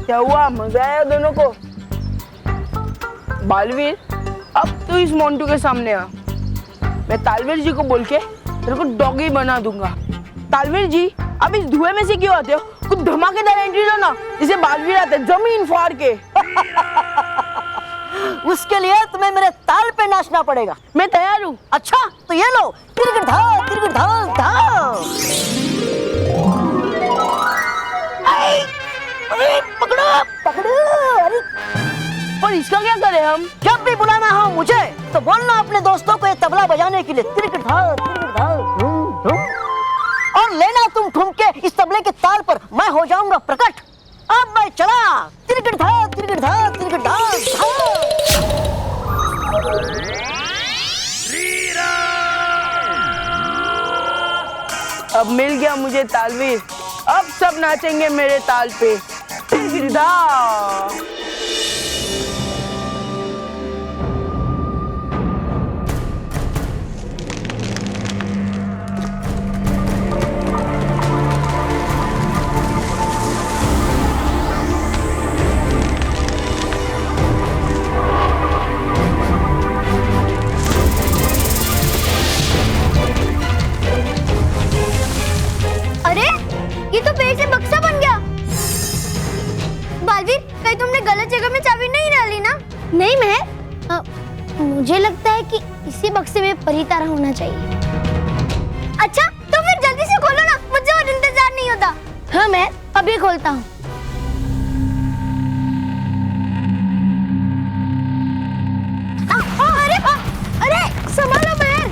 क्या हुआ, मजा आया दोनों को? बालवीर, अब तू इस मोंटू के सामने आ। मैं तालवीर जी को बोल के तेरे को डॉगी बना दूंगा। तालवीर जी, अब इस धुएं में से क्यों आते हो? कुछ धमाकेदार एंट्री लो ना, जिसे बालवीर आते हैं जमीन फाड़ के। उसके लिए तुम्हें मेरे ताल पे नाचना पड़ेगा। मैं तैयार हूँ। अच्छा तो ये लो, तिरगिट धाओ तिरगिट धाओ धाओ। पकड़ो पकड़ो। अरे पर इसका क्या करें हम? जब भी बुलाना हो मुझे तो बोलना अपने दोस्तों को ये तबला बजाने के लिए। तिरगिट धाओ धूम धूम। और लेना तुम ठुमके इस तबले के ताल पर, मैं हो जाऊंगा प्रकट। अब मैं चला। तिरगिट धाओ तिरगिट धाओ तिरगिट धाओ धाओ। अब मिल गया मुझे तालवीर, अब सब नाचेंगे मेरे ताल पे। अरे ये तो पेड़ से बक्सा बन गया। बालवीर, कहीं तुमने गलत जगह में चाबी नहीं डाली ना? नहीं मैं मुझे लगता है कि इसी बक्से में परी तारा होना चाहिए। अच्छा तो फिर जल्दी से खोलो ना, मुझे और इंतजार नहीं होता। हाँ मैं अभी खोलता हूँ। अरे संभालो बहन।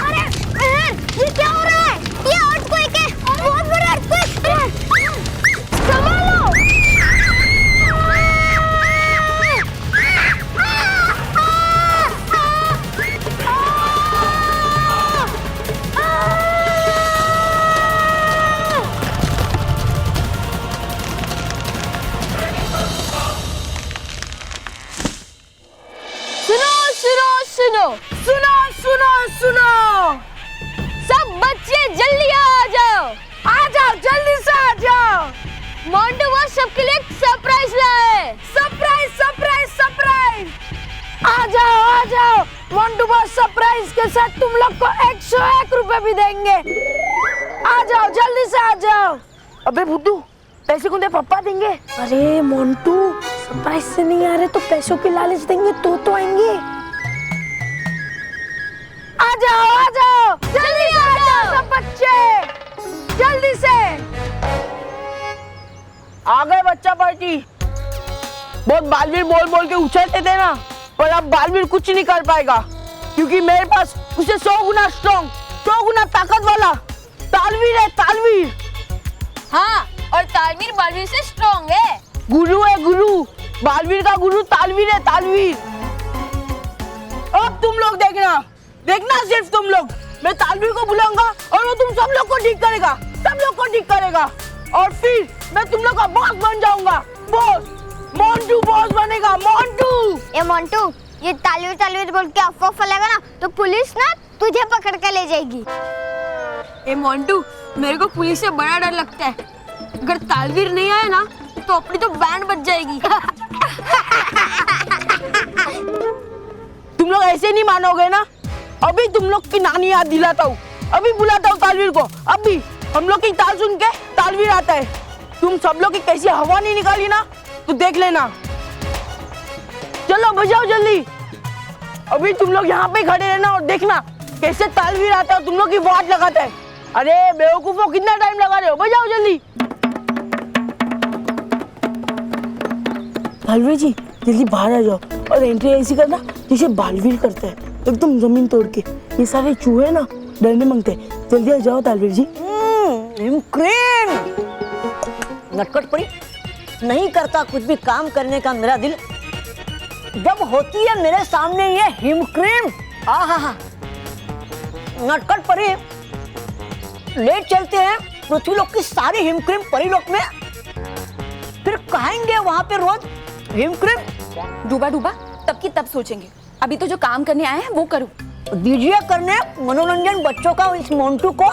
अरे बहन, ये क्या हो रहा है? ये अर्थक्वेक है, बहुत बड़ा अर्थक्वेक है। संभालो। सुनो, सब बच्चे जल्दी आ जाओ। आ जाओ, जल्दी से आ जाओ। मोंटू बॉस सबके लिए एक सरप्राइज लाए। सरप्राइज। आ जाओ। मोंटू बॉस सरप्राइज के साथ तुम लोग को 101 रुपए भी देंगे। आ जाओ, जल्दी से आ जाओ। अबे बुद्धू, पैसे कौन दे? पापा देंगे। अरे मोंटू, सरप्राइज से नहीं आ रहे तो पैसों की लालच देंगे तो आएंगे। आ जाओ, जल्दी से आ जाओ सब बच्चे, जल्दी से। आ गए बच्चा पार्टी। बहुत बालवीर बोल के उछलते थे ना, पर अब बालवीर कुछ नहीं कर पाएगा, क्योंकि मेरे पास उसे 100 गुना स्ट्रॉन्ग, 100 गुना ताकत वाला तालवीर है। तालवीर, हाँ, और तालवीर बालवीर से स्ट्रॉन्ग है। गुरु है गुरु, बालवीर का गुरु तालवीर है। तालवीर, अब तुम लोग देखना सिर्फ तुम लोग। मैं तालवीर को बुलाऊंगा और वो तुम सब लोग को ठीक करेगा, और फिर मैं तुम लोग का बॉस बन जाऊंगा। बॉस, मोंटू बॉस बनेगा। मोंटू, ये तालवीर बोल के अफवाह फैलाएगा ना तो पुलिस ना तुझे पकड़ के ले जाएगी। ए मोंटू, मेरे को पुलिस से बड़ा डर लगता है। अगर तालवीर नहीं आया ना तो अपनी तो बैंड बज जाएगी। तुम लोग ऐसे नहीं मानोगे ना। अभी तुम लोग की नानी याद दिलाता हूँ, अभी बुलाता हूँ तालवीर को। अभी हम लोग की ताल सुन के तालवीर आता है। तुम सब लोग की कैसी हवा नहीं निकाली ना तो देख लेना। चलो बजाओ जल्दी। अभी तुम लोग यहाँ पे खड़े रहना और देखना कैसे तालवीर आता है, तुम लोग की वाट लगाता है। अरे बेवकूफों, कितना टाइम लगा रहे हो? बजाओ जल्दी। तालवीर जी, जल्दी बाहर आ जाओ और एंट्री ऐसी करना जैसे बालवीर करते हैं, एकदम जमीन तोड़ के। ये सारे चूहे ना डरने मांगते हैं। जल्दी आ जाओ तालवीर जी। नटखट पड़ी, नहीं करता कुछ भी काम करने का मेरा दिल। जब होती है मेरे सामने ये हिमक्रीम, आहा, नटखट पड़ी, ले चलते हैं पृथ्वीलोक की सारी हिमक्रीम परीलोक में, फिर कहेंगे वहां पे रोज हिमक्रीम। डूबा तब की तब सोचेंगे, अभी तो जो काम करने आए हैं वो करो। दीजिए करने मनोरंजन बच्चों का इस मोंटू को,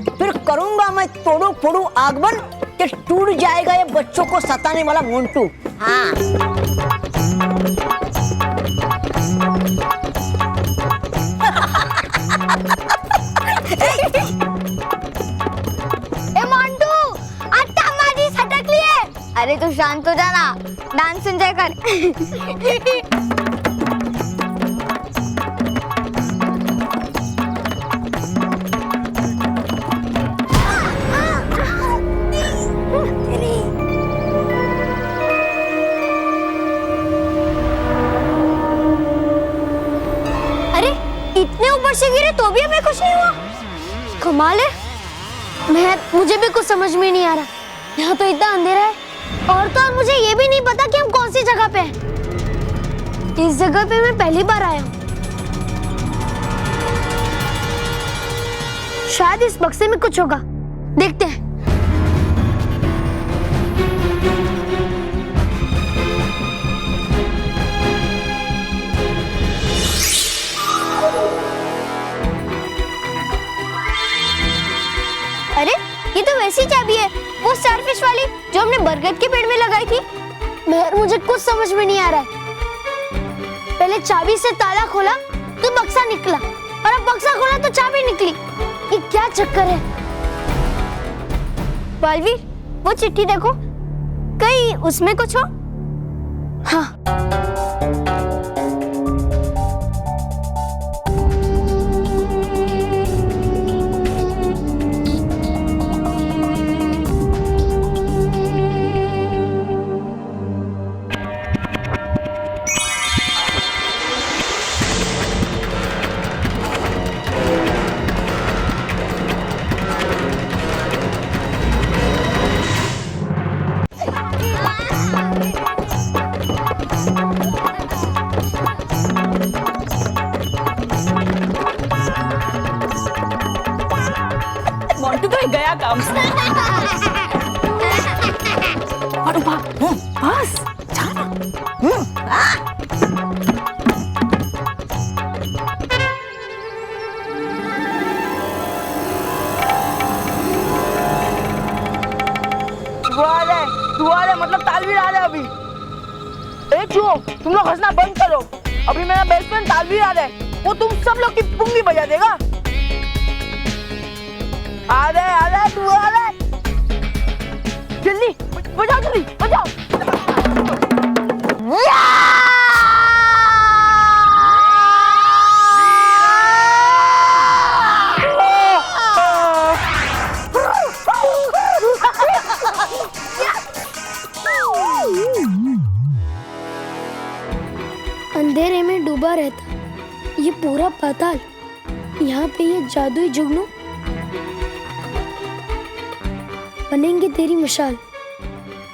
फिर करूंगा मैं तोड़ू फोड़ू आगमन कि टूट जाएगा ये बच्चों को सताने वाला मोंटू। हाँ ए मोंटू, आता माझी सटकली आहे। अरे तू शांत हो जा ना, डान्स एंजॉय कर। अरे इतने ऊपर से गिरे तो भी हमें कुछ नहीं हुआ, कमाल है। मुझे भी कुछ समझ में नहीं आ रहा, यहाँ तो इतना अंधेरा है और तो और मुझे ये भी नहीं पता कि हम कौन सी जगह पे हैं। इस जगह पे मैं पहली बार आया हूँ। शायद इस बक्से में कुछ होगा, देखते हैं। अरे ये तो वैसी चाबी है, वो स्टारफिश वाली जो हमने बरगद के पेड़ में लगाई थी। महर, मुझे कुछ समझ में नहीं आ रहा है। पहले चाबी से ताला खोला तो बक्सा निकला और अब बक्सा खोला तो चाबी निकली। ये क्या चक्कर है? बालवीर, वो चिट्ठी देखो, कहीं उसमें कुछ हो? हाँ, मोंटू तो गया काम से। और बस जाना। दुआ मतलब तालवीर आ रहा है अभी। ए चुओ, तुम लोग हंसना बंद करो। अभी मेरा बेस्ट फ्रेंड तालवीर आ रहा है, वो तुम सब लोग की पुंगी बजा देगा। आ रहा है, तू आ रहा है। जल्दी बजाओ, जल्दी बजाओ। अंधेरे में डूबा रहता ये पूरा पाताल, यहाँ पे ये जादुई जुगनू बनेंगे तेरी मशाल।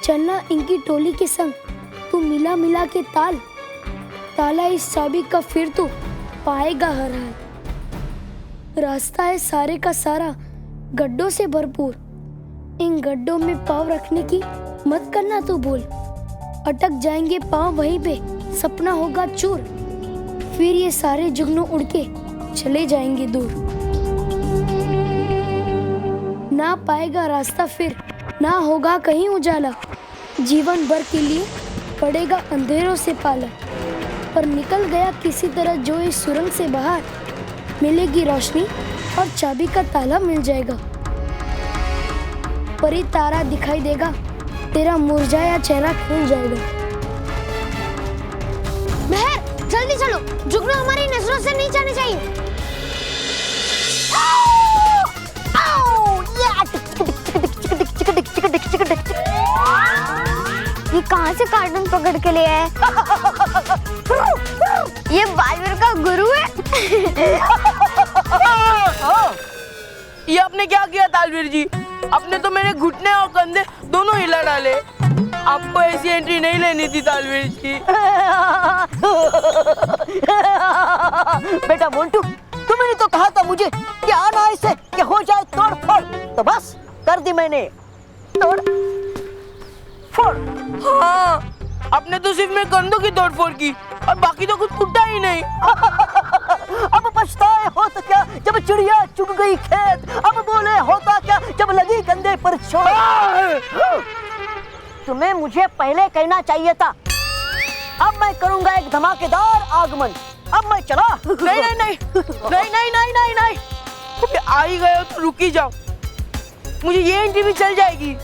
चलना इनकी टोली के संग, तू मिला मिला के ताल। ताला इस चाबी का फिर तू पाएगा हर हाल। रास्ता है सारे का सारा गड्ढों से भरपूर, इन गड्ढों में पाँव रखने की मत करना तू भूल। अटक जाएंगे पाँव वहीं पे, सपना होगा चूर। फिर ये सारे जुगनू उड़ के चले जाएंगे दूर। ना पाएगा रास्ता फिर, ना होगा कहीं उजाला। जीवन भर के लिए पड़ेगा अंधेरों से पाला। पर निकल गया किसी तरह जो इस सुरंग से बाहर, मिलेगी रोशनी और चाबी का ताला मिल जाएगा। परी तारा दिखाई देगा, तेरा मुरझाया चेहरा खुल जाएगा। महर, जल्दी चलो, जुगनू हमारी नजरों से नहीं जाने चाहिए। ये कहाँ से कार्टून पकड़ के ले आए? ये बालवीर का गुरु है। ये आपने क्या किया तालवीर जी? आपने तो मेरे घुटने और कंधे दोनों हिला डाले। आपको ऐसी एंट्री नहीं लेनी थी तालवीर जी। बेटा मोंटू, तुमने तो कहा था मुझे कि आना ऐसे कि हो जाए तोड़ फोड़, तो बस कर दी मैंने तोड़ फोड़। हाँ, आपने तो सिर्फ मेरे कंधों की तोड़ फोड़ की और बाकी तो कुछ टूटा ही नहीं। अब पछताए हो तो क्या जब चिड़िया चुग गई खेत, अब बोले होता क्या ये मुझे पहले कहना चाहिए था। अब मैं करूंगा एक धमाकेदार आगमन। अब मैं चला। नहीं नहीं नहीं नहीं नहीं नहीं नहीं नहीं अबे आ ही गए हो तो रुक ही जाओ, मुझे ये एंट्री भी चल जाएगी।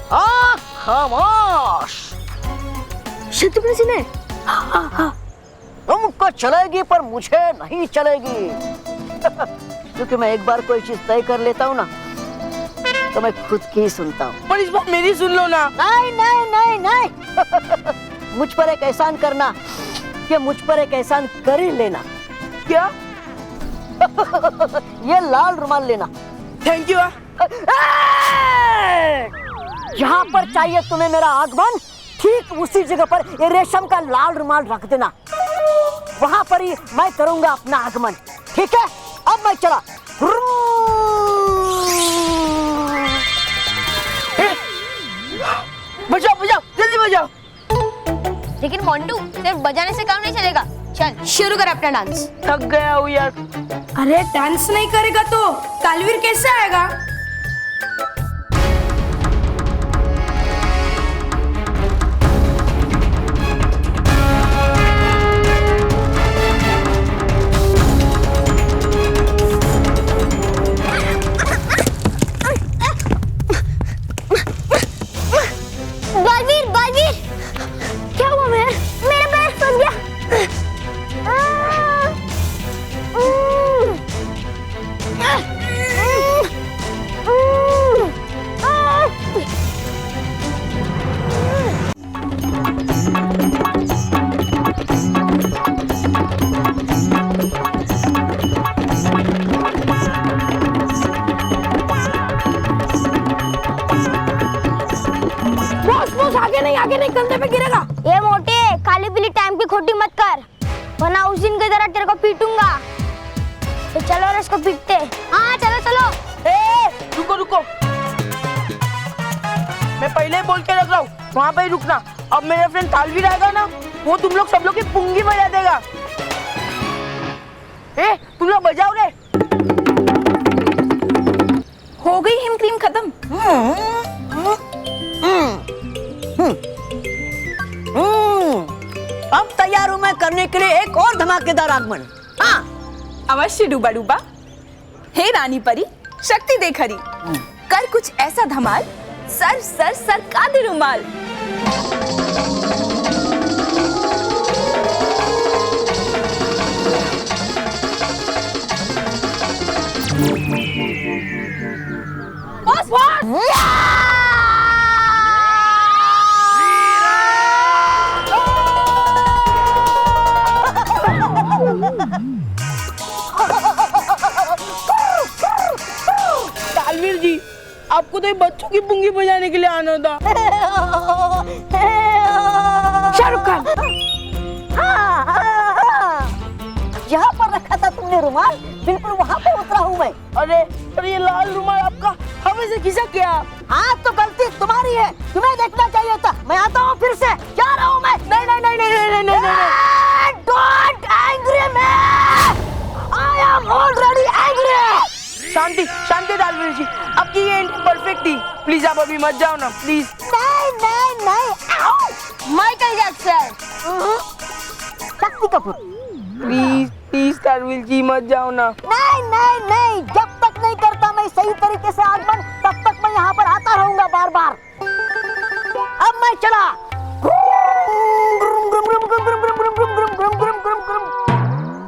खामोश। शत्रुघ्न सिन्हा तुमको चलेगी पर मुझे नहीं चलेगी। क्योंकि मैं एक बार कोई चीज तय कर लेता हूँ ना तो मैं खुद की ही सुनता हूँ। पर इस बार मेरी सुन लो ना। नहीं नहीं नहीं नहीं। मुझ पर एक एहसान करना कि मुझ पर एक एहसान कर ही लेना। क्या? ये लाल रुमाल लेना। Thank you. यहाँ पर चाहिए तुम्हें मेरा आगमन, ठीक उसी जगह पर ये रेशम का लाल रुमाल रख देना। वहाँ पर ही मैं करूँगा अपना आगमन। ठीक है, अब मैं चला। बजाओ बजाओ जल्दी बजाओ। लेकिन मोंटू सिर्फ बजाने से काम नहीं चलेगा, चल शुरू कर अपना डांस। थक गया हूँ यार। अरे डांस नहीं करेगा तो तालवीर कैसे आएगा? बालवीर बालवीर क्या हुआ? मेरा पैर फंस गया। आगे नहीं कंधे पे गिरेगा। ये मोटे खाली पीली टाइम की खोटी मत कर, वरना उस दिन की तरह तेरे को पीटूंगा। तो चलो और इसको पीटते। हाँ चलो चलो। रुको रुको, मैं पहले ही बोल के रख रहा हूँ वहाँ पे ही रुकना। अब मेरा फ्रेंड तालवीर आएगा ना, वो तुम लोग सब लोग की पुंगी बजा देगा। तुम लोग बजाओ रे। हो गई हिम क्रीम खत्म। अब तैयार हूँ मैं करने के लिए एक और धमाकेदार आगमन। हाँ अवश्य डूबा डूबा। हे रानी परी, शक्ति देख हरी, कर कुछ ऐसा धमाल, सर सर सर का दे रुमाल। बॉस बॉस तालवीर जी, आपको तो ये बच्चों की पुंगी बजाने के लिए आना था। शाहरुख खान। यहाँ पर रखा था तुमने रुमाल, बिल्कुल वहाँ पे उतरा हूँ मैं। अरे ये लाल रुमाल आपका हवा से खिसक गया। हाँ तो गलती तुम्हारी है, तुम्हें देखना चाहिए था। मैं आता हूँ फिर से, जा रहा हूँ मैं। नहीं नहीं नहीं नहीं नहीं नहीं नहीं। Don't angry me! I am already angry! शांति शांति तालवीर जी, आपकी ये एंट्री परफेक्ट थी। प्लीज आप अभी मत जाओ ना प्लीज। नहीं नहीं नहीं। Michael Jackson. Shakti Kapoor. Please please तालवीर जी मत जाओ ना। नहीं नहीं नहीं, जब तक नहीं करता मैं सही तरीके से आगमन, तब तक मैं यहाँ पर आता रहूंगा बार बार। अब मैं चला।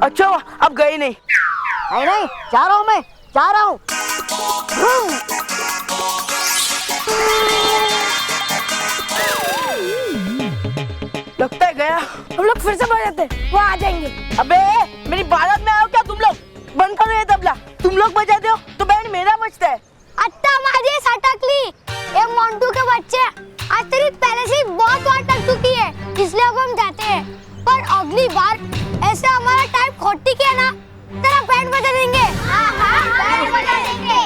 अच्छा अब गए नहीं। नहीं नहीं, जा रहा हूँ मैं, जा रहा हूँ। लगता है गया। हम लोग फिर से बजाते, वो आ जाएंगे। अबे मेरी बारात में आओ क्या तुम लोग? बंद करो ये तबला। तुम लोग बजाते हो तो बैंड मेरा बजता है। अत्ता माझे सटकली। ये मोंटू के बच्चे, आज तेरी पहले से ही बहुत बार टक चुकी है, इसलिए अब हम जाते हैं। पर अगली बार ऐसे हमारा टाइम खोटी किया ना, तेरा बैंड बजा देंगे। हाँ हाँ बैंड बजा देंगे।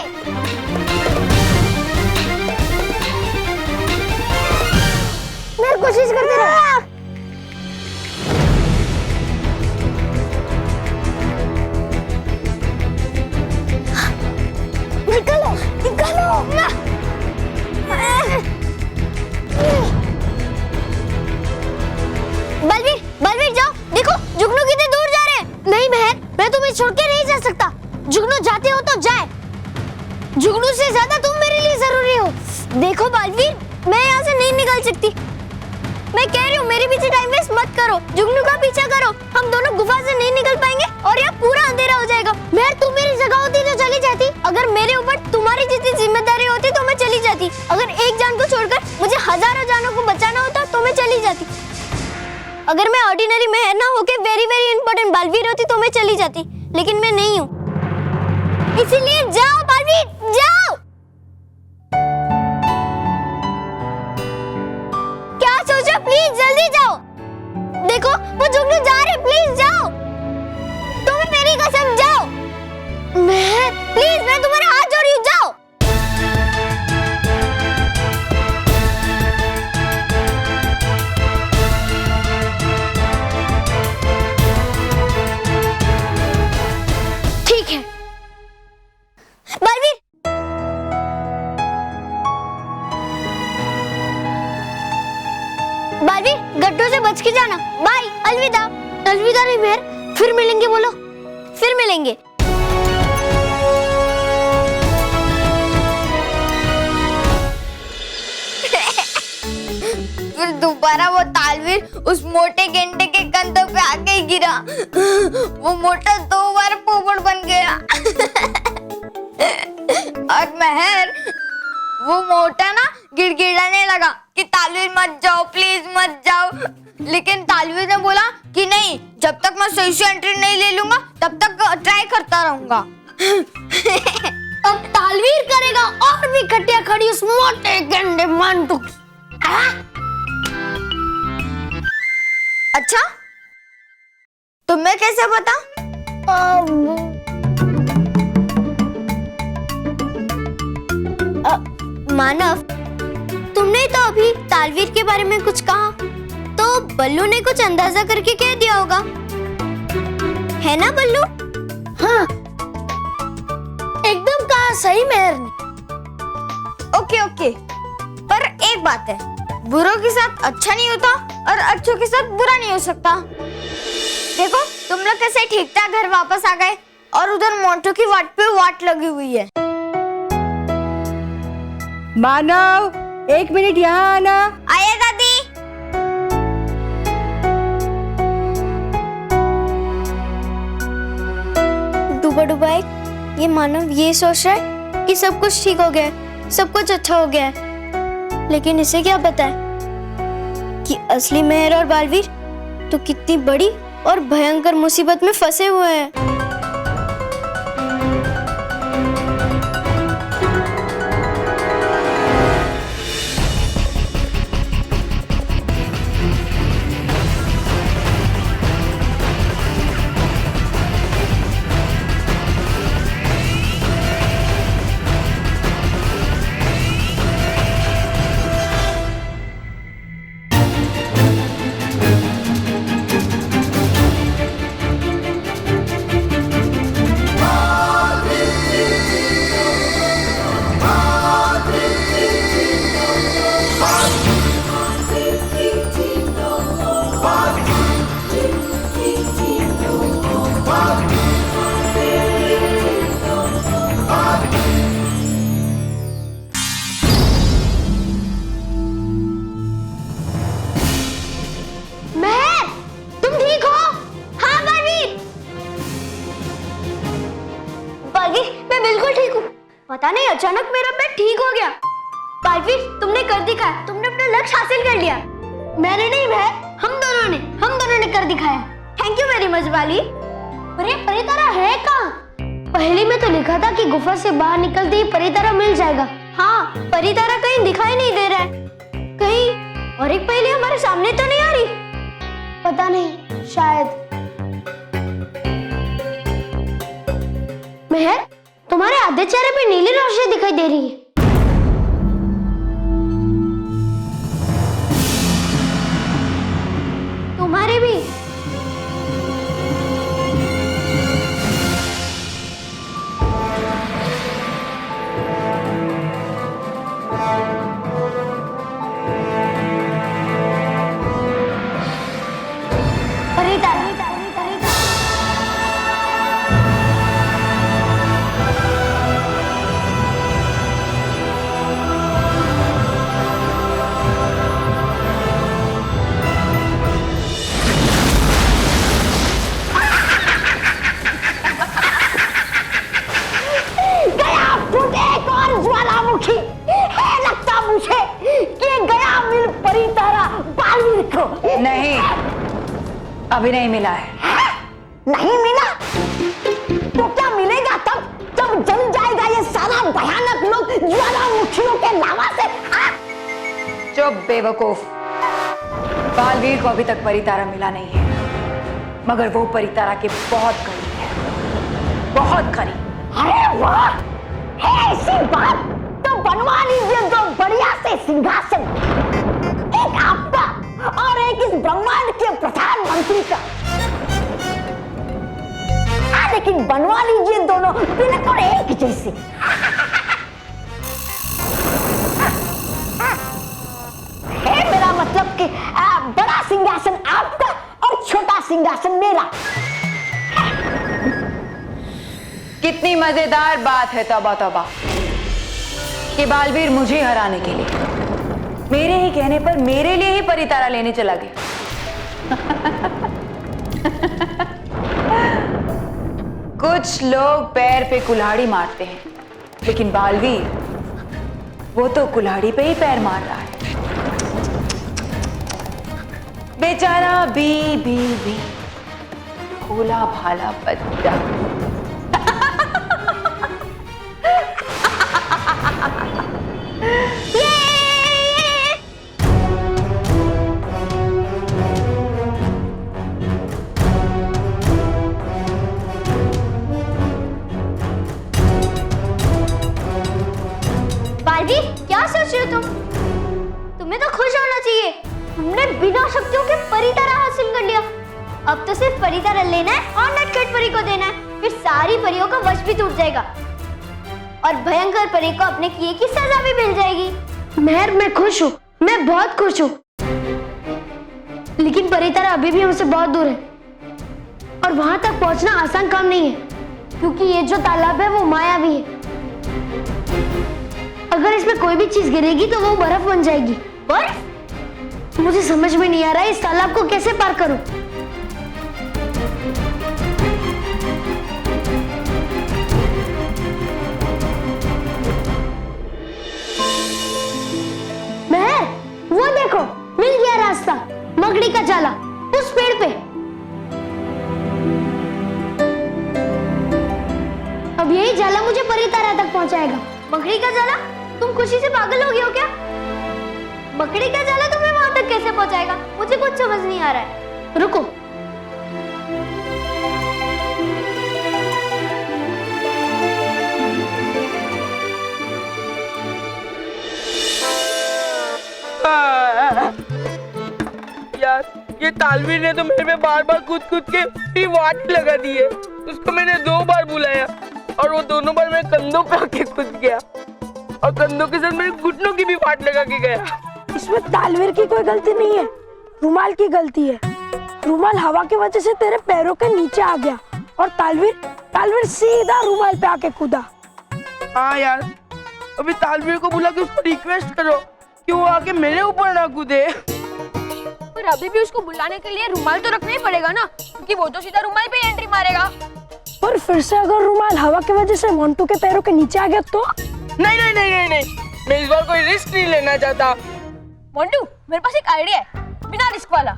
मैं कोशिश करते रहो। छोड़ के नहीं जा सकता। जुगनू जाते हो तो जाए। जुगनू से ज्यादा तुम मेरे लिए जरूरी हो। देखो बालवीर, मैं यहाँ से नहीं निकल सकती। मैं कह रही हूँ मेरे पीछे टाइम वेस्ट मत करो, जुगनू का पीछा करो। हम दोनों गुफा से नहीं निकल पाएंगे और यहाँ पूरा अंधेरा हो जाएगा। मैं तुम मेरी जगह होती तो चली जाती। अगर मेरे ऊपर तुम्हारी जितनी जिम्मेदारी होती तो मैं चली जाती। अगर एक जान को छोड़कर मुझे हजारों जानों को बचाना होता तो मैं चली जाती। अगर मैं ऑर्डिनरी मेहर ना होके वेरी वेरी इंपॉर्टेंट बालवीर होती तो मैं चली जाती, लेकिन मैं नहीं हूँ। इसीलिए जाओ बालवीर, जाओ। क्या सोचो, प्लीज जल्दी जाओ। देखो वो जुगनू जा रहे, प्लीज जाओ। तुम्हें मेरी कसम, जाओ। मैं तुम्हारे हाथ जोड़ी हूँ, जाओ। ठीक है बालवीर। बालवीर, गड्ढों से बच के जाना। बाय, अलविदा। अलविदा नहीं मेहर, फिर मिलेंगे। बोलो, फिर मिलेंगे। फिर दोबारा वो तालवीर उस मोटे गेंडे के कंधों पे आके ही गिरा। वो मोटा 2 बार पोपट बन गया। और मेहर, वो मोटा ना गिड़गिड़ाने लगा कि तालवीर मत जाओ, प्लीज मत जाओ। लेकिन तालवीर ने बोला कि नहीं, जब तक मैं सही से एंट्री नहीं ले लूंगा तब तक ट्राई करता रहूंगा। अब तालवीर करेगा और भी खटिया खड़ी उस मोटे गंदे मंटू की। अच्छा, तुम्हें कैसे पता? मानव, तुमने तो अभी तालवीर के बारे में कुछ कहा, तो बल्लू ने कुछ अंदाजा करके कह दिया होगा, है ना बल्लू? हाँ, एकदम कहा सही मेहर ने। ओके, पर एक बात है, बुरों के साथ अच्छा नहीं होता और अच्छों के साथ बुरा नहीं हो सकता। देखो, तुम लोग कैसे ठीक ठाक घर वापस आ गए और उधर मोंटू की वाट पे वाट लगी हुई है। मानव, 1 मिनट यहाँ आना। आया दादी। डूबा डूबा ये मानव ये सोच रहा है कि सब कुछ ठीक हो गया है, सब कुछ अच्छा हो गया है, लेकिन इसे क्या पता है कि असली मेहर और बालवीर तो कितनी बड़ी और भयंकर मुसीबत में फंसे हुए हैं। पता नहीं अचानक मेरा पेट ठीक हो गया। बालवीर, तुमने कर दिखाया, तुमने अपना लक्ष्य हासिल कर लिया। मैंने नहीं भाई, हम दोनों ने कर दिखाया। थैंक यू वेरी मच बाली। पर ये परितारा है कहाँ? पहले में तो लिखा था कि गुफा से बाहर निकलते ही परितारा मिल जाएगा। हाँ, परितारा कहीं दिखाई नहीं दे रहा है। कहीं और एक पहेली हमारे सामने तो नहीं आ रही। पता नहीं, शायद। मेहर, तुम्हारे आधे चेहरे पे नीली रोशनी दिखाई दे रही है। तुम्हारे भी। परितारा। अभी नहीं मिला है। नहीं मिला तो क्या मिलेगा तब जब जल जाएगा ये सारा भयानक लोग ज्वालामुखियों के लावा से। चुप बेवकूफ। बालवीर को अभी तक परितारा मिला नहीं है, मगर वो परितारा के बहुत करीब है, बहुत करीब। अरे वाह, है ऐसी बात तो बनवा लीजिए दो बढ़िया से सिंहासन, एक आपका और एक इस ब्रह्मांड के प्रधानमंत्री का। लेकिन बनवा लीजिए दोनों बिल्कुल एक जैसे। है मेरा मतलब कि बड़ा सिंहासन आपका और छोटा सिंहासन मेरा। कितनी मजेदार बात है तौबा तौबा कि बालवीर मुझे हराने के लिए मेरे ही कहने पर मेरे लिए ही परितारा लेने चला गया। कुछ लोग पैर पे कुल्हाड़ी मारते हैं, लेकिन बालवीर वो तो कुल्हाड़ी पे ही पैर मार रहा है। बेचारा बी भोला भाला बच्चा। बालवीर, क्या सोच रहे हो तुम? तुम्हें तो खुश होना चाहिए, तुमने बिना शक्तियों के परितारा हासिल कर लिया। अब तो सिर्फ परितारा लेना है और नटखट परी को देना है, फिर सारी परियों का वश भी टूट जाएगा और भयंकर परी को अपने किए की सजा भी मिल जाएगी। मेहर, मैं खुश हूँ, मैं बहुत खुश हूँ, लेकिन परितारा अभी भी हमसे बहुत दूर है और वहां तक पहुंचना आसान काम नहीं है, क्योंकि ये जो तालाब है वो मायावी है। अगर इसमें कोई भी चीज गिरेगी तो वो बर्फ बन जाएगी। बर्फ? मुझे समझ में नहीं आ रहा है इस तालाब को कैसे पार करूं। महर, वो देखो, मिल गया रास्ता, मकड़ी का जाला उस पेड़ पे। अब यही जाला मुझे परितारा तक पहुंचाएगा। मकड़ी का जाला? तुम खुशी से पागल हो गए हो क्या? मकड़ी का जाला तुम्हें वहां तक कैसे पहुंचाएगा? मुझे कुछ समझ नहीं आ रहा है। रुको, यार ये तालवीर ने तो मेरे पे बार बार कूद के मेरी वाट लगा दी है। उसको मैंने 2 बार बुलाया और वो दोनों बार मेरे कंधों पे आके कूद गया और कंधों के साथ मेरे घुटनों की भी वाट लगा के गया। इसमें तालवीर की कोई गलती नहीं है, रुमाल की गलती है। रुमाल हवा की वजह से तेरे पैरों के नीचे आ गया और तालवीर सीधा रुमाल पे आके कूदा। हाँ यार, अभी तालवीर को बुला के उसको रिक्वेस्ट करो कि वो आके मेरे ऊपर ना कूदे। पर अभी भी उसको बुलाने के लिए रुमाल तो रखना ही पड़ेगा ना, क्योंकि वो तो सीधा रुमाल पे एंट्री मारेगा। और फिर से अगर रुमाल हवा की वजह से मोंटू के पैरों के नीचे आ गया तो? नहीं, मैं इस बार कोई रिस्क नहीं लेना चाहता। मोंटू, मेरे पास एक आइडिया है, बिना रिस्क वाला।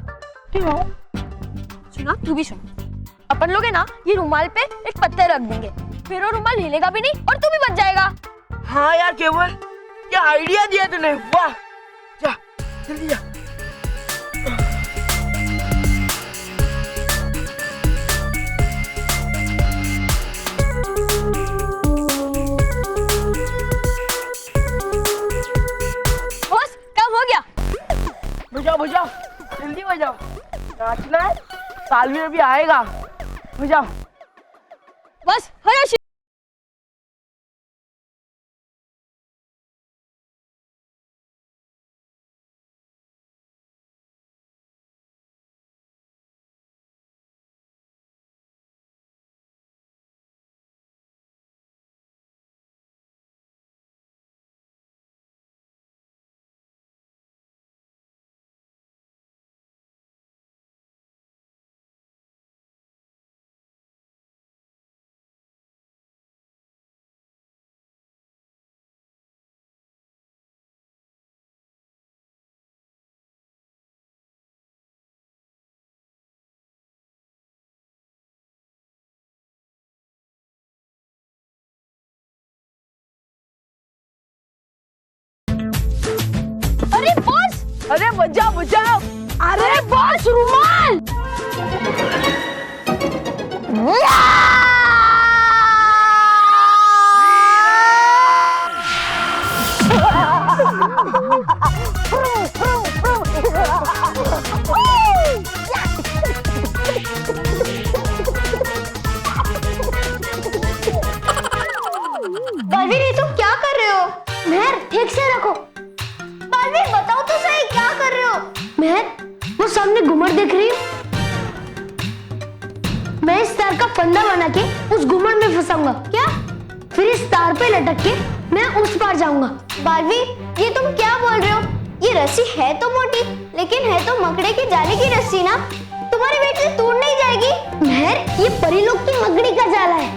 क्यों? सुना, तू भी सुन। अपन लोग है ना, ये रुमाल पे एक पत्थर रख देंगे, फिर वो रुमाल हिलेगा भी नहीं और तू भी बच जाएगा। हाँ यार केवल, क्या आइडिया दिया तूने, वाह। जा जल्दी जा। बस, काम हो गया। बजाओ जल्दी बजाओ, नाचना है। तालवीर अभी आएगा, बजाओ। बस, हरा अरे बचाओ बचाओ। अरे बॉस रुमाल। बालवीर ये तुम क्या कर रहे हो? मेहर ठीक से रखो। बालवीर बताओ तो सही क्या कर रहे हो? मेहर वो सामने घुमर देख रही हो? मैं इस तार का फंदा बना के उस घुमर में फंसाऊंगा क्या? फिर इस तार पे लटक के मैं उस पार जाऊंगा। बालवीर ये तुम क्या बोल रहे हो? ये रस्सी है तो मोटी लेकिन है तो मकड़े की जाली की रस्सी ना, तुम्हारे वेट से टूट नहीं जाएगी। मेहर ये परी लोग की मकड़ी का जाला है,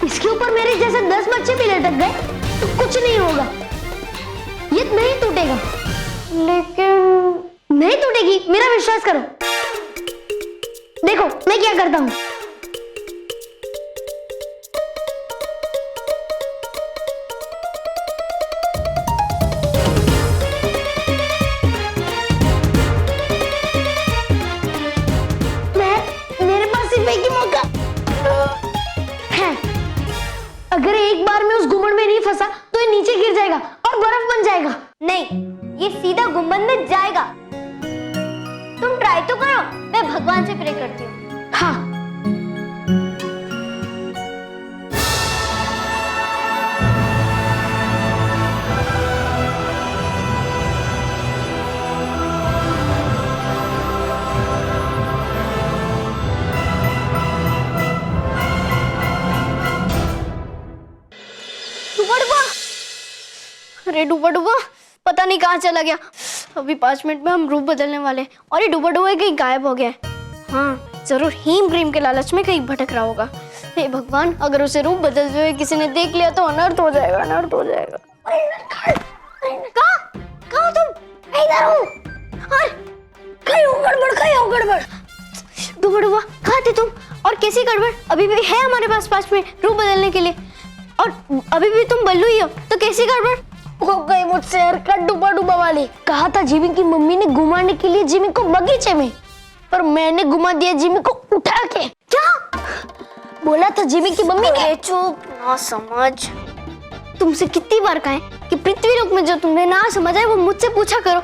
इसके ऊपर मेरे जैसे 10 बच्चे भी लटक गए तो कुछ नहीं होगा, ये नहीं टूटेगा। लेकिन नहीं टूटेगी, मेरा विश्वास करो। देखो मैं क्या करता हूँ। मेरे पास सिर्फ एक ही मौका है। अगर एक बार में उस गुम्बद में नहीं फंसा तो ये नीचे गिर जाएगा और बर्फ बन जाएगा। नहीं, ये सीधा गुम्बद में जाएगा। तुम ट्राई तो करो, मैं भगवान से प्रे करती हूँ। हाँ। अरे डूबा डूबा पता नहीं कहाँ चला गया। अभी 5 मिनट में हम रूप बदलने वाले हैं और ये डूबा डूबा कहीं गायब हो गया है। हाँ जरूर हीम क्रीम के लालच में कहीं भटक रहा होगा। हे भगवान, अगर उसे रूप बदलते हुए किसी ने देख लिया तो अनर्थ हो जाएगा, अनर्थ हो जाएगा। कहाँ तुम? इधर हूँ। कहीं हो गड़बड़, कहीं हो गड़बड़। डूबा डूबा कहाँ थे तुम और कैसी गड़बड़? अभी भी है हमारे पास 5 मिनट रूप बदलने के लिए और अभी भी तुम बल्लू ही हो तो कैसी गड़बड़ हो गई मुझसे? हरकत डूबा डूबा वाली। कहा था जिमी की मम्मी ने घुमाने के लिए जिमी को बगीचे में, पर मैंने घुमा दिया जिमी को उठा के। क्या बोला था जिमी की मम्मी ने? चुप ना समझ। तुमसे कितनी बार कहा है कि पृथ्वी लोक में जो तुमने ना समझा है वो मुझसे पूछा करो।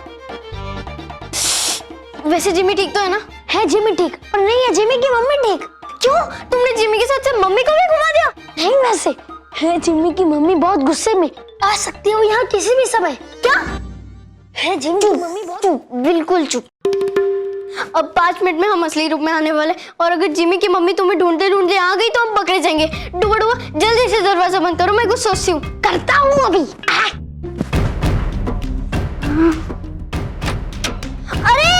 वैसे जिमी ठीक तो है ना? है जिमी ठीक, पर नहीं है जिमी की मम्मी ठीक। क्यों? तुमने जिमी के साथ मम्मी को भी घुमा दिया? नहीं, वैसे है जिमी की मम्मी बहुत गुस्से में, आ सकती हो यहाँ किसी भी समय। क्या है जिमी की मम्मी बहुत? चुप, बिल्कुल चुप। अब 5 मिनट में हम असली रूप में आने वाले और अगर जिमी की मम्मी तुम्हें ढूंढते ढूंढते आ गई तो हम पकड़े जाएंगे। डूबा डूबा जल्दी से दरवाजा बंद करो, मैं कुछ सोचती हूँ। करता हूँ अभी। अरे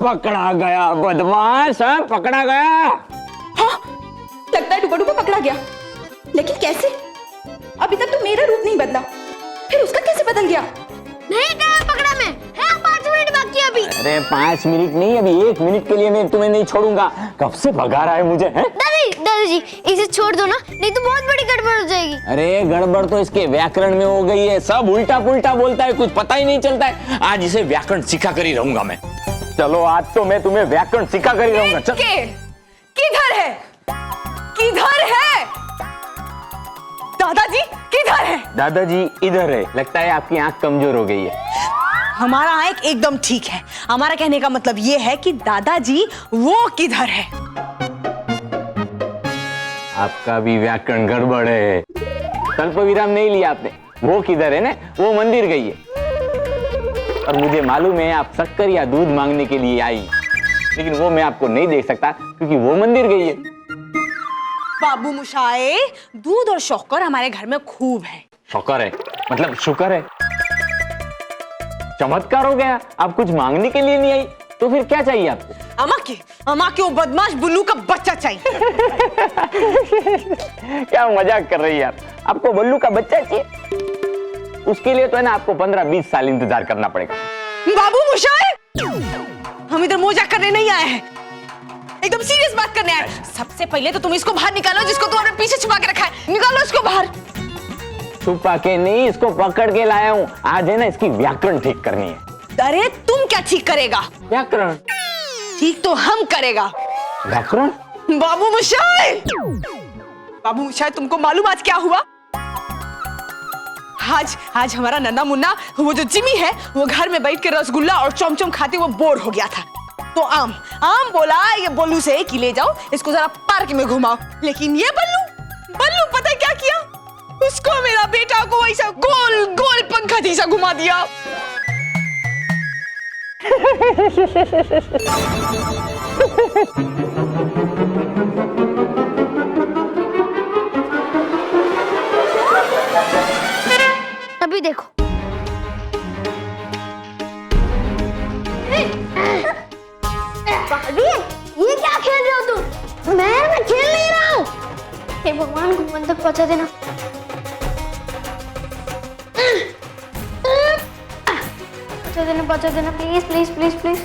पकड़ा गया बदमाश, पकड़ा गया। हाँ लगता है डूबा डूबा पकड़ा गया, लेकिन कैसे? अभी तक तो मेरा रूप नहीं बदला, फिर उसका कैसे बदल गया? नहीं कहा पकड़ा मैं, है 5 मिनट बाकी अभी। अरे 5 मिनट नहीं, अभी 1 मिनट के लिए मैं तुम्हें नहीं छोड़ूंगा। कब से भगा रहा है मुझे? हैं? दादाजी इसे छोड़ दो ना, नहीं तो बहुत बड़ी गड़बड़ हो जाएगी। अरे गड़बड़ तो इसके व्याकरण में हो गई है, सब उल्टा पुल्टा बोलता है, कुछ पता ही नहीं चलता है। आज इसे व्याकरण सिखा कर ही रहूंगा मैं। चलो आज तो मैं तुम्हें व्याकरण सिखा कर ही रहूंगा। चल। किधर है? किधर है दादाजी? किधर है? दादाजी इधर है। लगता है आपकी आंख कमजोर हो गई है। हमारा आंख एकदम ठीक है। हमारा कहने का मतलब ये है कि दादाजी वो किधर है? आपका भी व्याकरण गड़बड़ है। कल्प विराम नहीं लिया आपने। वो किधर है ना? वो मंदिर गई है। और मुझे मालूम है आप शक्कर या दूध मांगने के लिए आई, लेकिन वो मैं आपको नहीं देख सकता क्योंकि वो मंदिर गई है। बाबू मुशाए, दूध और शक्कर हमारे घर में खूब है। शक्कर है मतलब शुक्र है। चमत्कार हो गया, आप कुछ मांगने के लिए नहीं आई तो फिर क्या चाहिए आपको? अमा के वो बदमाश बुल्लू का बच्चा चाहिए। क्या मजाक कर रही है आप? आपको बल्लू का बच्चा चाहिए? उसके लिए तो है ना आपको 15-20 साल इंतजार करना पड़ेगा। बाबू मुशाए, हम इधर मजाक करने नहीं आए हैं, एकदम सीरियस बात करने आए। सबसे पहले तो तुम इसको बाहर निकालो जिसको तुम्हारे पीछे छुपा के रखा है। निकालो इसको बाहर। छुपा के नहीं, इसको पकड़ के लाया हूँ। आज है ना इसकी व्याकरण ठीक करनी है। अरे तुम क्या ठीक करेगा? व्याकरण ठीक तो हम करेगा। व्याकरण? बाबू मोशाय, बाबू मोशाय, तुमको मालूम आज क्या हुआ? आज हमारा नन्ना मुन्ना, वो जो जिमी है, वो घर में बैठ के रसगुल्ला और चमचम खाते वो बोर हो गया था। तो आम बोला ये बल्लू से कि ले जाओ इसको जरा पार्क में घुमाओ। लेकिन ये बल्लू पता है क्या किया? उसको मेरा बेटा को ऐसा गोल गोल पंखा जैसा घुमा दिया। अभी देखो। ये क्या खेल रहे हो तुम? मैं खेल नहीं रहा हूँ। हे भगवान, घुमन तक पहुंचा देना। पहुंचा देना प्लीज प्लीज प्लीज प्लीज।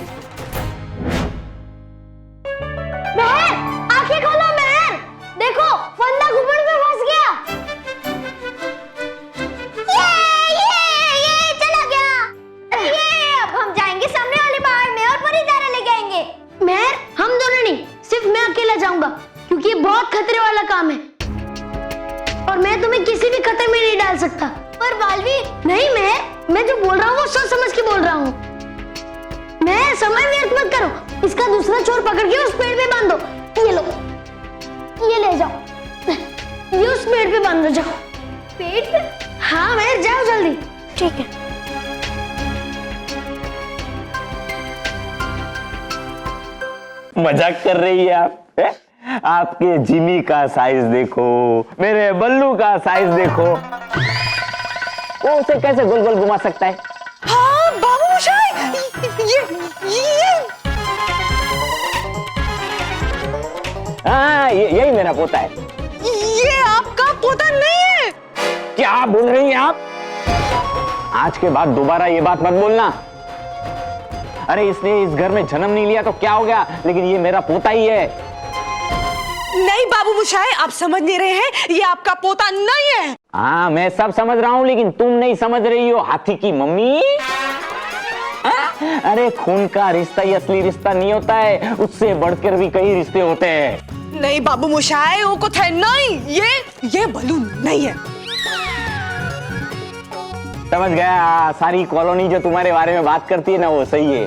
महर, आंखें खोलो महर। देखो फंदा घुमन में फंस गया। ये चला गया। ये अब हम जाएंगे सामने वाले पहाड़ में और परी तारा लेके आएंगे। महर, हम दोनों नहीं, सिर्फ मैं अकेला जाऊंगा, क्योंकि ये बहुत खतरे वाला काम है और मैं तुम्हें किसी भी खतरे में नहीं डाल सकता। पर बालवी, नहीं महर, मैं जो बोल रहा हूँ वो सोच समझ के बोल रहा हूँ। मैं समय व्यर्थ मत करो। इसका दूसरा छोर पकड़ के उस पेड़ पे बांध दो। ये लो, ये ले जाओ, ये उस पेड़ पे बांध दो। जाओ। पेड़ पे? हाँ महर, जाओ जल्दी। ठीक है। मजाक कर रही है आप? आपके जिमी का साइज देखो, मेरे बल्लू का साइज देखो। वो उसे कैसे गोल गोल घुमा सकता है? हाँ बाबू मोशाय, हाँ, यही मेरा पोता है। ये आपका पोता नहीं है। क्या बोल रही हैं आप? आज के बाद दोबारा ये बात मत बोलना। अरे इसने इस घर में जन्म नहीं लिया तो क्या हो गया, लेकिन ये मेरा पोता ही है। नहीं बाबू मोशाय, आप समझ नहीं रहे हैं, ये आपका पोता नहीं है। हाँ मैं सब समझ रहा हूँ, लेकिन तुम नहीं समझ रही हो, हाथी की मम्मी। अरे खून का रिश्ता ही असली रिश्ता नहीं होता है, उससे बढ़कर भी कई रिश्ते होते हैं। नहीं बाबू मोशाय, वो कुछ है नहीं, ये बल्लू नहीं है। समझ गया, सारी कॉलोनी जो तुम्हारे बारे में बात करती है ना वो सही है,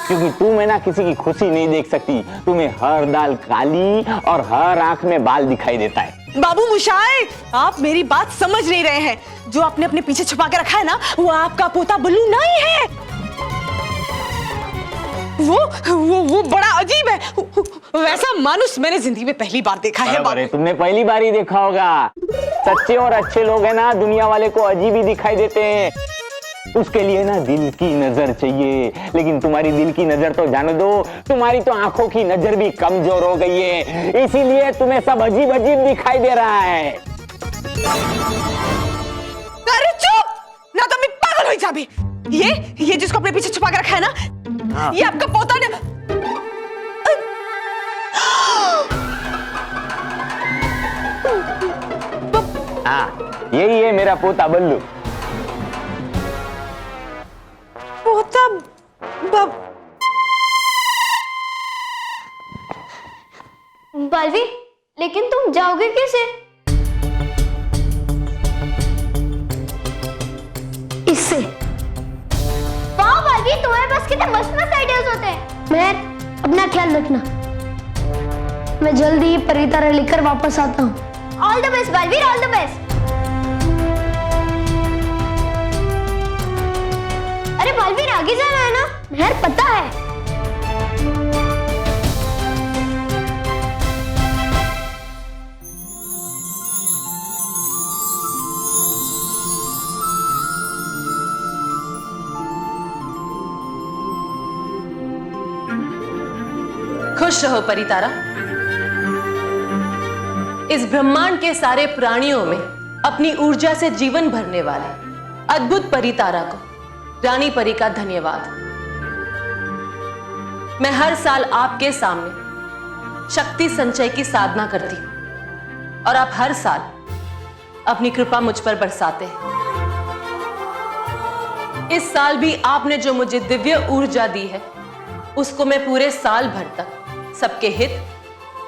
क्योंकि तुम है ना किसी की खुशी नहीं देख सकती। तुम्हें हर दाल काली और हर आंख में बाल दिखाई देता है। बाबू मोशाय, आप मेरी बात समझ नहीं रहे हैं। जो आपने अपने पीछे छुपा के रखा है ना, वो आपका पोता बल्लू नहीं है। वो बड़ा अजीब है। वैसा मानुस मैंने जिंदगी में पहली बार देखा है। अरे तुमने पहली बार ही देखा होगा। सच्चे और अच्छे लोग है ना, दुनिया वाले को अजीब ही दिखाई देते हैं। उसके लिए ना दिल की नजर चाहिए, लेकिन तुम्हारी दिल की नजर तो जाने दो, तुम्हारी तो आंखों की नजर भी कमजोर हो गई है, इसीलिए तुम्हें सब अजीब अजीब दिखाई दे रहा है। अरे चुप, ना तो मैं पागल हो जाबी। ये जिसको अपने पीछे छुपा के रखा है ना, ये आपका पोता ने। हाँ यही है मेरा पोता बल्लू। पोता बालवी, लेकिन तुम जाओगे कैसे? इससे। वाह बालवी, तुम्हारे पास कितने मस्त मस्त आइडियाज होते हैं। मैं अपना ख्याल रखना, मैं जल्दी ही परी तारा लेकर वापस आता हूँ। All the best Baalvi, all the best. अरे बालवीर, आगे जाना है ना? महर पता है। खुश रहो परी तारा। इस ब्रह्मांड के सारे प्राणियों में अपनी ऊर्जा से जीवन भरने वाले अद्भुत परी तारा को रानी परी का धन्यवाद। मैं हर साल आपके सामने शक्ति संचय की साधना करती हूं और आप हर साल अपनी कृपा मुझ पर बरसाते हैं। इस साल भी आपने जो मुझे दिव्य ऊर्जा दी है, उसको मैं पूरे साल भर तक सबके हित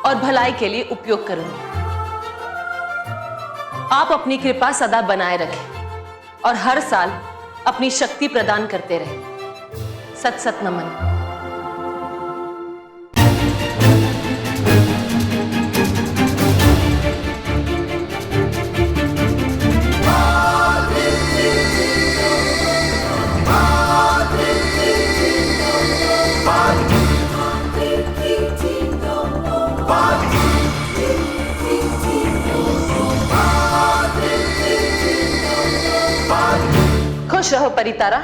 और भलाई के लिए उपयोग करूंगी। आप अपनी कृपा सदा बनाए रखें और हर साल अपनी शक्ति प्रदान करते रहें। सत सत नमन। खुश रहो परितारा।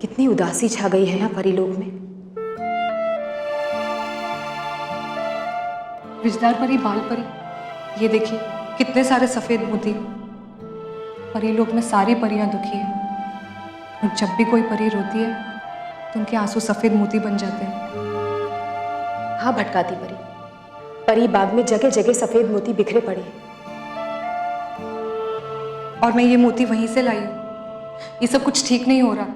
कितनी उदासी छा गई है ना परीलोक में। विजदार परी, बाल परी, ये देखिए कितने सारे सफेद मोती। परीलोक में सारी परियां दुखी हैं और जब भी कोई परी रोती है तो उनके आंसू सफेद मोती बन जाते हैं। हाँ भटकाती परी, परी बाग में जगह जगह सफेद मोती बिखरे पड़े हैं। और मैं ये मोती वहीं से लाई हूँ। ये सब कुछ ठीक नहीं हो रहा।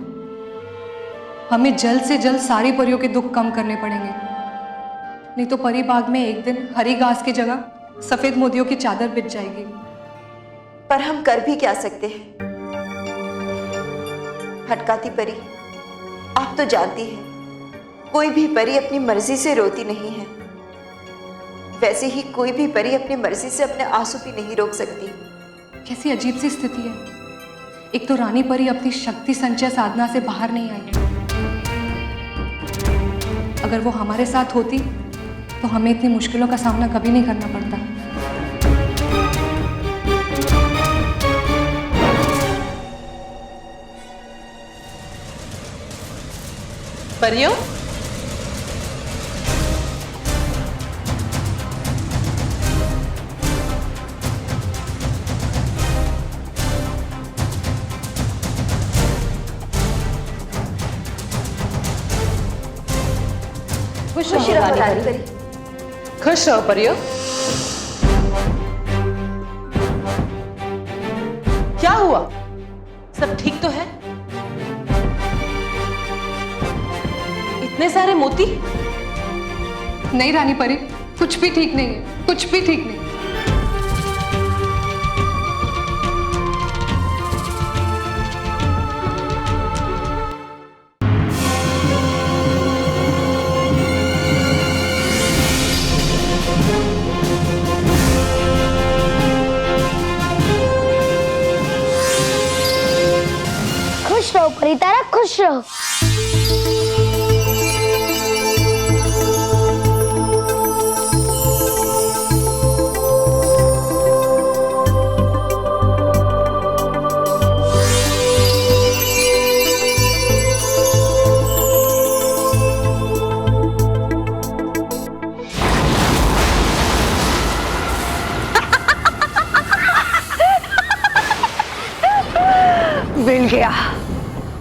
हमें जल्द से जल्द सारी परियों के दुख कम करने पड़ेंगे, नहीं तो परी बाग में एक दिन हरी घास की जगह सफेद मोतियों की चादर बिछ जाएगी। पर हम कर भी क्या सकते हैं भटकाती परी, आप तो जानती हैं कोई भी परी अपनी मर्जी से रोती नहीं है। वैसे ही कोई भी परी अपनी मर्जी से अपने आंसू भी नहीं रोक सकती। कैसी अजीब सी स्थिति है। एक तो रानी परी अपनी शक्ति संचय साधना से बाहर नहीं आई। अगर वो हमारे साथ होती तो हमें इतनी मुश्किलों का सामना कभी नहीं करना पड़ता। परियों, खुश रहो रानी परी। खुश रहो परियों। क्या हुआ? सब ठीक तो है? इतने सारे मोती? नहीं रानी परी, कुछ भी ठीक नहीं है, कुछ भी ठीक नहीं। खुश रहो परितारा, खुश रहो।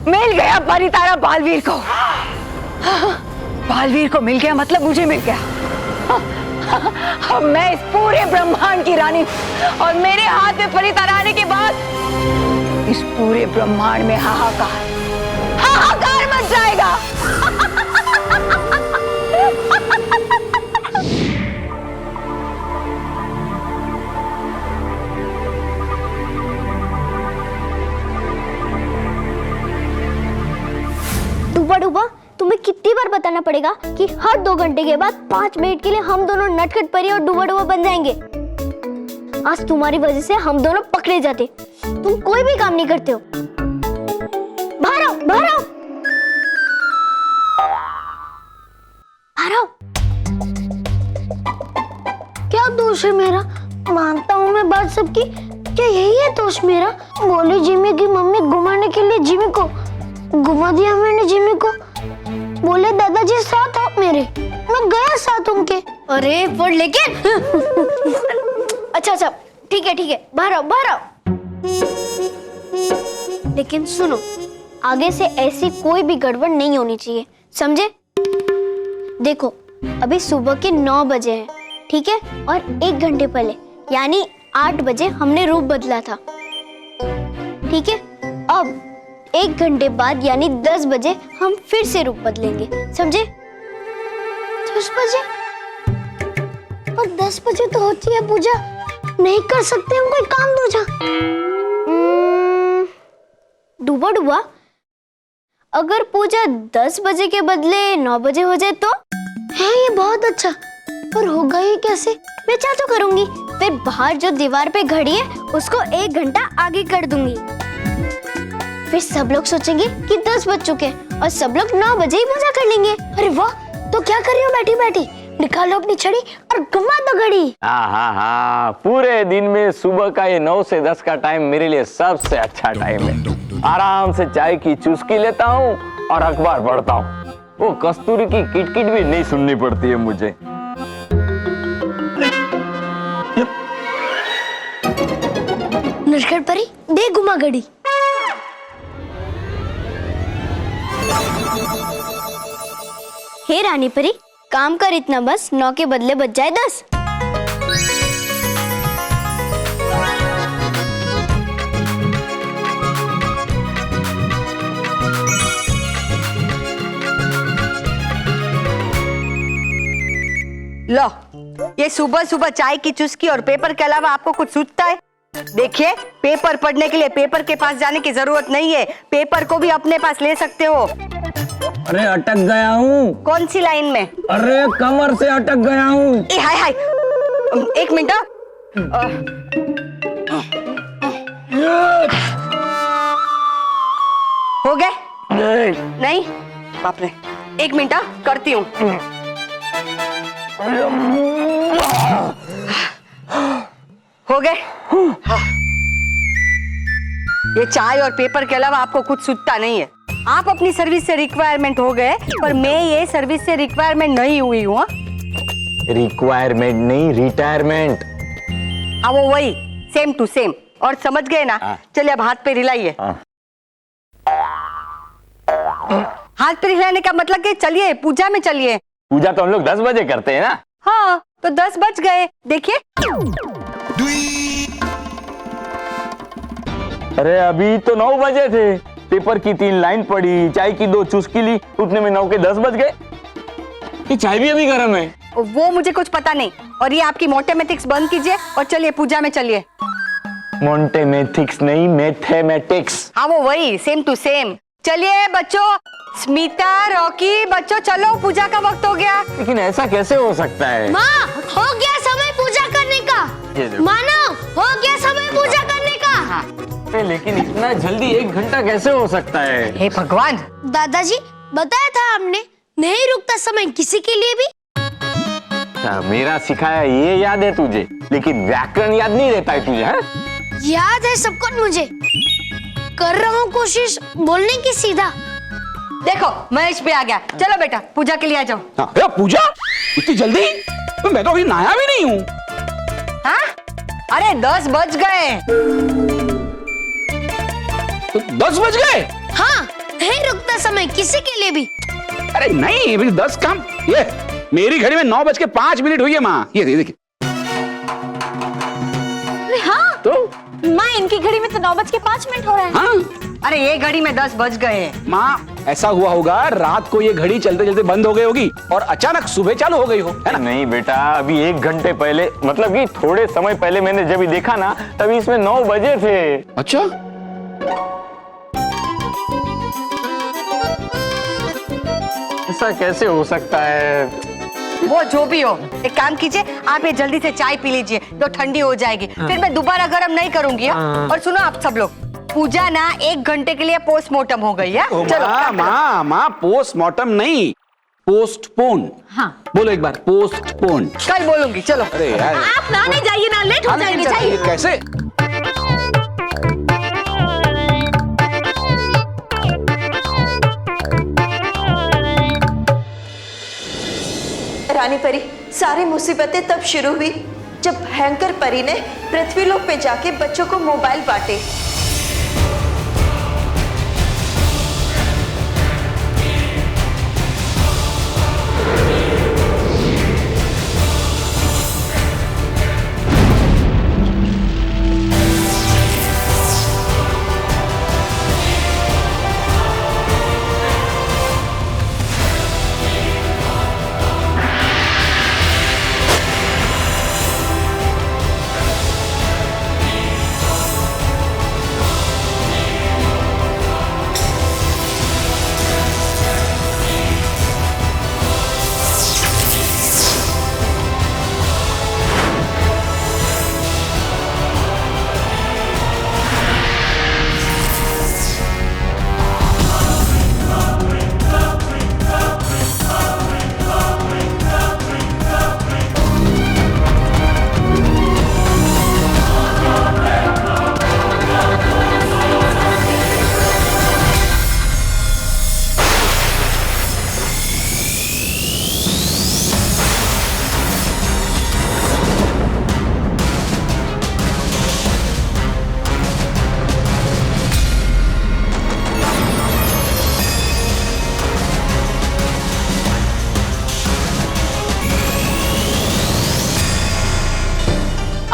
मिल गया परितारा बालवीर को। बालवीर को मिल गया मतलब मुझे मिल गया। अब मैं इस पूरे ब्रह्मांड की रानी, और मेरे हाथ में परितारा आने के बाद इस पूरे ब्रह्मांड में हाहाकार मच जाएगा। डूबा डूबा, तुम्हें कितनी बार बताना पड़ेगा कि हर 2 घंटे के बाद 5 मिनट के लिए हम दोनों नटखट परी और डूबा डूबा बन जाएंगे। आज तुम्हारी वजह से हम दोनों पकड़े जाते। तुम कोई भी काम नहीं करते हो। बाहर आओ, बाहर आओ, बाहर आओ। क्या दोष है मेरा? मानता हूँ मैं बात सबकी, क्या यही है दोष मेरा? बोले जिमी की मम्मी घुमाने के लिए जिमी को घुमा दिया मैंने। जिमी को बोले दादाजी साथ हो मेरे, मैं गया साथ उनके। अरे पर लेकिन अच्छा ठीक है बाहर आओ। लेकिन सुनो, आगे से ऐसी कोई भी गड़बड़ नहीं होनी चाहिए, समझे? देखो अभी सुबह के 9 बजे हैं, ठीक है? और 1 घंटे पहले यानी 8 बजे हमने रूप बदला था, ठीक है? अब 1 घंटे बाद यानी 10 बजे हम फिर से रूप बदलेंगे, समझे? 10 बजे? पर 10 बजे तो होती है पूजा, नहीं कर सकते हम कोई काम दूजा? डूबा अगर पूजा 10 बजे के बदले 9 बजे हो जाए तो है ये बहुत अच्छा। पर होगा ये कैसे? मैं क्या तो करूंगी, फिर बाहर जो दीवार पे घड़ी है उसको 1 घंटा आगे कर दूंगी। फिर सब लोग सोचेंगे कि 10 बज चुके हैं और सब लोग 9 बजे ही पूजा कर लेंगे। अरे वाह, तो क्या कर रही हो बैठी बैठी? निकालो अपनी छड़ी और घुमा दो घड़ी। हाँ, पूरे दिन में सुबह का ये 9 से 10 का टाइम मेरे लिए सबसे अच्छा टाइम है। आराम से चाय की चुस्की लेता हूँ और अखबार पढ़ता हूँ। वो कस्तूरी की किटकिट भी नहीं सुननी पड़ती है मुझे। नटखट परी, दे घुमा घड़ी। हे रानी परी, काम कर इतना बस, 9 के बदले बज जाए 10। लो, ये सुबह सुबह चाय की चुस्की और पेपर के अलावा आपको कुछ सूझता है? देखिए, पेपर पढ़ने के लिए पेपर के पास जाने की जरूरत नहीं है, पेपर को भी अपने पास ले सकते हो। अरे अटक गया हूँ। कौन सी लाइन में? अरे कमर से अटक गया हूँ। हाय हाय, 1 मिनट। हो गए? नहीं, बाप रे, 1 मिनट करती हूँ। हो गए? ये चाय और पेपर के अलावा आपको कुछ सूझता नहीं है। आप अपनी सर्विस से रिक्वायरमेंट हो गए, पर मैं ये सर्विस से रिक्वायरमेंट नहीं हुई हूँ। रिक्वायरमेंट नहीं, रिटायरमेंट। हाँ, वो वही, सेम टू सेम। और समझ गए ना? चलिए अब हाथ पे हिलाइए। हाथ पे हिलाने का मतलब कि चलिए पूजा में चलिए। पूजा तो हम लोग 10 बजे करते हैं ना। हाँ, तो 10 बज गए, देखिए। अरे अभी तो 9 बजे थे। पेपर की 3 लाइन पढ़ी, चाय की 2 चुस्की ली, उतने में 9 के 10 बज गए। ये चाय भी अभी गर्म है। वो मुझे कुछ पता नहीं। और ये आपकी मैथमेटिक्स बंद कीजिए और चलिए पूजा में चलिए। मैथमेटिक्स नहीं, मैथमेटिक्स। हाँ, वो वही, सेम टू सेम। चलिए बच्चों, स्मिता, रॉकी, बच्चों चलो, पूजा का वक्त हो गया। लेकिन ऐसा कैसे हो सकता है? माँ, हो गया समय पूजा करने का। मानो, हो गया समय पूजा करने का। लेकिन इतना जल्दी 1 घंटा कैसे हो सकता है? हे भगवान! दादाजी, बताया था हमने, नहीं रुकता समय किसी के लिए भी। मेरा सिखाया ये याद है तुझे, लेकिन व्याकरण याद नहीं रहता है तुझे? है? याद है सब कुछ मुझे, कर रहा हूँ कोशिश बोलने की सीधा। देखो, महेश भी आ गया। चलो बेटा, पूजा के लिए आ जाओ। हाँ, पूजा? इतनी जल्दी? तो मैं तो अभी नहाया भी नहीं हूँ। हाँ? अरे 10 बज गए। तो 10 बज गए? हाँ, नहीं रुकता समय किसी के लिए भी। अरे नहीं, अभी 10 काम। ये मेरी घड़ी में 9:05 हुई है माँ। ये देखिए। हाँ, तो माँ, इनकी घड़ी में तो 9:05 हो रहा है। हाँ? अरे ये घड़ी में 10 बज गए। माँ, ऐसा हुआ होगा रात को ये घड़ी चलते चलते बंद हो गई होगी और अचानक सुबह चालू हो गई हो, है ना? नहीं बेटा, अभी 1 घंटे पहले, मतलब कि थोड़े समय पहले मैंने जब देखा ना, तभी इसमें 9 बजे थे। अच्छा, ऐसा कैसे हो सकता है? वो जो भी हो, एक काम कीजिए, आप ये जल्दी से चाय पी लीजिए, तो ठंडी हो जाएगी। फिर मैं दोबारा गर्म नहीं करूंगी। और सुनो आप सब लोग, पूजा ना 1 घंटे के लिए पोस्टमार्टम हो गई है। चलो। माँ, पोस्टमार्टम नहीं, पोस्टपोन। हाँ, बोलो एक बार, पोस्टपोन। कल बोलूंगी। चलो। अरे यार, आप नहाने जाइए ना, लेट हो जाएंगे। चाहिए कैसे? रानी परी, सारी मुसीबतें तब शुरू हुई जब भयंकर परी ने पृथ्वीलोक पे जाके बच्चों को मोबाइल बांटे।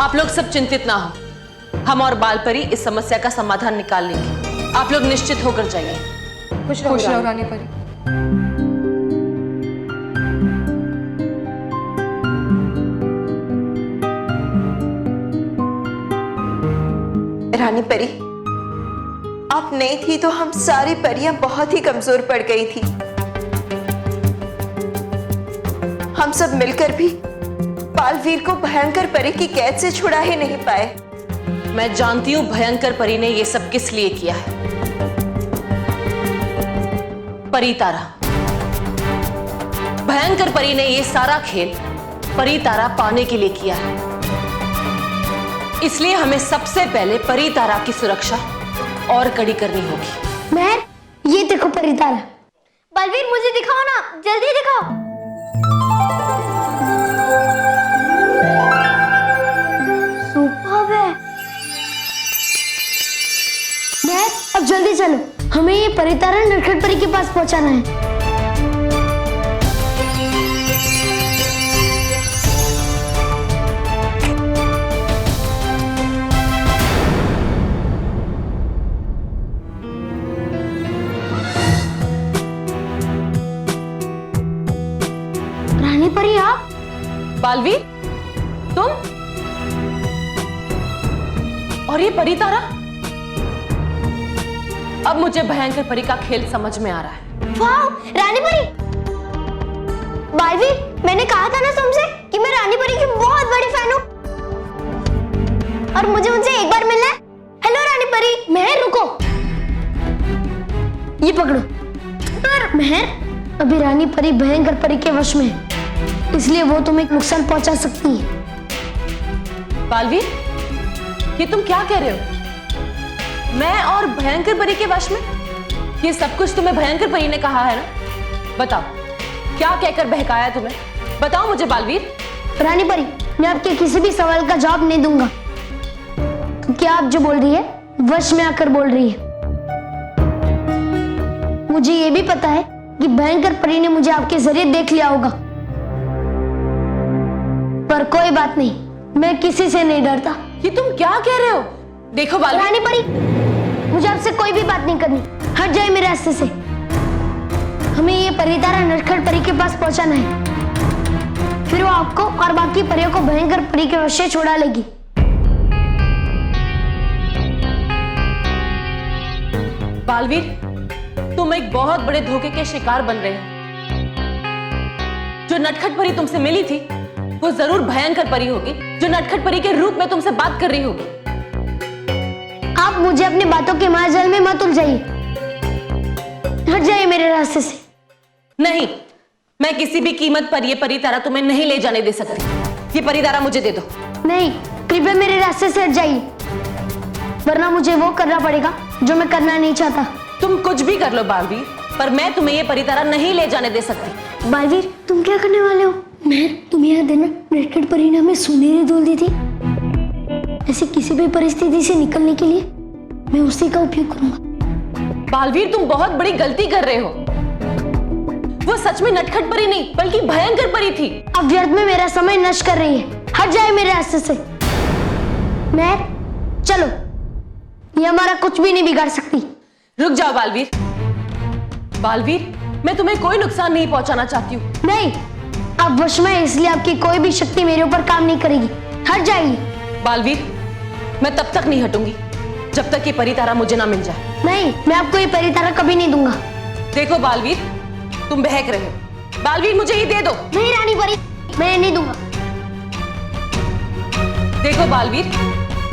आप लोग सब चिंतित ना हो, हम और बाल परी इस समस्या का समाधान निकाल लेंगे। आप लोग निश्चित होकर जाइए। खुश रहो रानी परी। रानी परी, आप नहीं थी तो हम सारी परियां बहुत ही कमजोर पड़ गई थी। हम सब मिलकर भी बालवीर को भयंकर परी की कैद से छुड़ा ही नहीं पाए। मैं जानती हूं भयंकर परी ने यह सब किस लिए किया है। परी तारा, भयंकर परी ने यह सारा खेल परी तारा पाने के लिए किया है। इसलिए हमें सबसे पहले परी तारा की सुरक्षा और कड़ी करनी होगी। महर, ये देखो परी तारा। बलवीर, मुझे दिखाओ ना, जल्दी दिखाओ। सुपर्ब है। महर, अब जल्दी चलो, हमें ये परी तारा नटखट परी के पास पहुंचाना है। रानी परी, आप? बालवीर, तुम? और ये परी तारा? अब मुझे भयंकर परी का खेल समझ में आ रहा है। वाह, रानी परी! बालवीर, मैंने कहा था ना तुमसे कि मैं रानी परी की बहुत बड़ी फैन हूँ और मुझे उनसे एक बार मिलना है। हेलो रानी परी। महर, रुको, ये पकड़ो। पर महर, अभी रानी परी भयंकर परी के वश में है, इसलिए वो तुम्हें नुकसान पहुंचा सकती है। बालवीर, ये तुम क्या कह रहे हो? मैं और भयंकर परी के वश में? ये सब कुछ तुम्हें भयंकर परी ने कहा है ना? बताओ, क्या कहकर बहकाया तुम्हें? बताओ मुझे बालवीर। रानी परी, मैं आपके किसी भी सवाल का जवाब नहीं दूंगा, क्योंकि आप जो बोल रही है वश में आकर बोल रही है। मुझे ये भी पता है कि भयंकर परी ने मुझे आपके जरिए देख लिया होगा, पर कोई बात नहीं, मैं किसी से नहीं डरता। ये तुम क्या कह रहे हो? देखो बालवीर। रानी परी, मुझे आपसे कोई भी बात नहीं करनी, हट जाए मेरे रास्ते से। हमें ये परी तारा नटखट परी के पास पहुंचाना है, फिर वो आपको और बाकी परियों को भयंकर परी के वश से छुड़ा लेगी। बालवीर, तुम एक बहुत बड़े धोखे के शिकार बन रहे हो। जो नटखट परी तुमसे मिली थी वो जरूर भयंकर परी होगी, जो नटखट परी के रूप में तुमसे बात कर रही होगी। आप मुझे अपनी बातों के मायाजाल में मत उलझाइए, हट जाइए मेरे रास्ते से। नहीं, मैं किसी भी कीमत पर ये परी तारा तुम्हें नहीं ले जाने दे सकती। ये परी तारा मुझे दे दो। नहीं, कृपया मेरे रास्ते से हट जाइए, वरना मुझे वो करना पड़ेगा जो मैं करना नहीं चाहता। तुम कुछ भी कर लो बालवीर, पर मैं तुम्हें ये परी तारा नहीं ले जाने दे सकती। बालवीर, तुम क्या करने वाले हो? मैं तुम्हें याद है ना, नटखट परी ने हमें सुनहरी धूल दी थी। ऐसे किसी भी परिस्थिति से निकलने के लिए मैं उसी का उपयोग करूंगा। बालवीर, तुम बहुत बड़ी गलती कर रहे हो। वो सच में नटखट परी नहीं बल्कि भयंकर परी थी। अब व्यर्थ में मेरा समय नष्ट कर रही है, हट जाए मेरे रास्ते से। मैं चलो, ये हमारा कुछ भी नहीं बिगाड़ सकती। रुक जाओ बालवीर। बालवीर, मैं तुम्हें कोई नुकसान नहीं पहुंचाना चाहती हूँ। नहीं, अब वश में है, इसलिए आपकी कोई भी शक्ति मेरे ऊपर काम नहीं करेगी। हट जाएगी। बालवीर, मैं तब तक नहीं हटूंगी जब तक ये परी तारा मुझे ना मिल जाए। नहीं, मैं आपको ये परी तारा कभी नहीं दूंगा। देखो बालवीर, तुम बहक रहे हो। बालवीर, मुझे ये दे दो। नहीं रानी परी, मैं नहीं दूंगा। देखो बालवीर,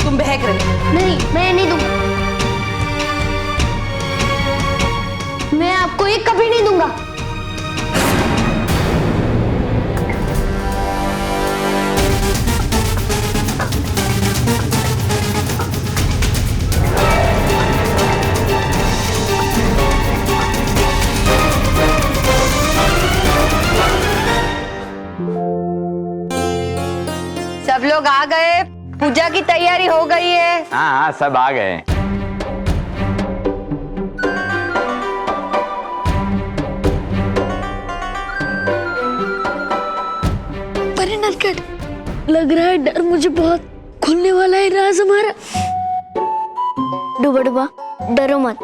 तुम बहक रहे हो। नहीं, मैं नहीं दूंगा। मैं आपको ये कभी नहीं दूंगा। सब लोग आ गए, पूजा की तैयारी हो गई है। हाँ हाँ, सब आ गए। पर नटखट, लग रहा है डर मुझे बहुत खुलने वाला है राज हमारा। डूबा डूबा, डरो मत।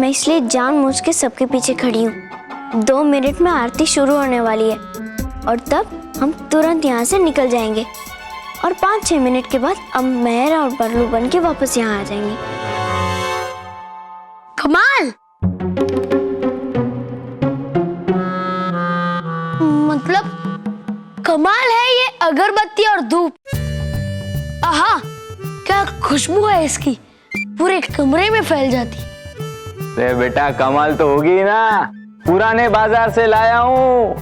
मैं इसलिए जानबूझ के सबके पीछे खड़ी हूँ। 2 मिनट में आरती शुरू होने वाली है और तब हम तुरंत यहाँ से निकल जाएंगे और 5-6 मिनट के बाद अब मेहर और बल्लू बन के वापस यहाँ आ जाएंगे। कमाल! मतलब कमाल है ये अगरबत्ती और धूप। आहा, क्या खुशबू है इसकी, पूरे कमरे में फैल जाती। अरे बेटा, कमाल तो होगी ना। पुराने बाजार से लाया हूँ।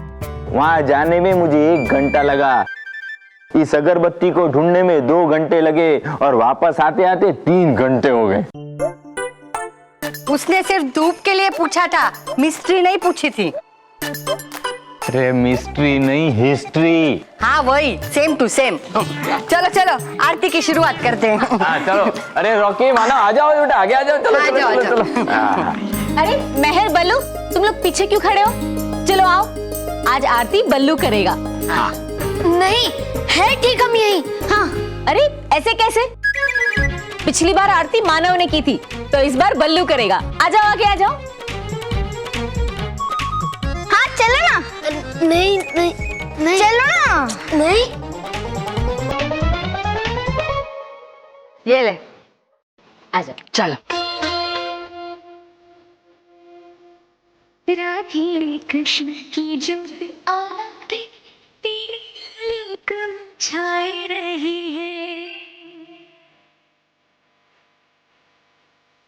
वहां जाने में मुझे 1 घंटा लगा। इस अगरबत्ती को ढूंढने में 2 घंटे लगे और वापस आते आते 3 घंटे हो गए। उसने सिर्फ धूप के लिए पूछा था, मिस्ट्री नहीं पूछी थी। अरे मिस्ट्री नहीं, हिस्ट्री। हाँ वही, सेम टू सेम। चलो चलो, आरती की शुरुआत करते हैं। हाँ चलो। अरे रॉकी माना, आ जाओ बेटा, आगे आ जाओ। चलो आ जाओ, चलो, चलो, आ चलो। हाँ। अरे मेहर, बल्लू, तुम लोग पीछे क्यों खड़े हो? चलो आओ, आज आरती बल्लू करेगा। हाँ। नहीं है ठीक, हम यही। हाँ। अरे ऐसे कैसे? पिछली बार आरती मानव ने की थी, तो इस बार बल्लू करेगा। आ जाओ, आगे आ जाओ। हाँ चलो ना। नहीं नहीं नहीं, चलो ना। नहीं, ये ले, आ जाओ, चलो। राधे कृष्ण की जब आरती कम छाए रही है,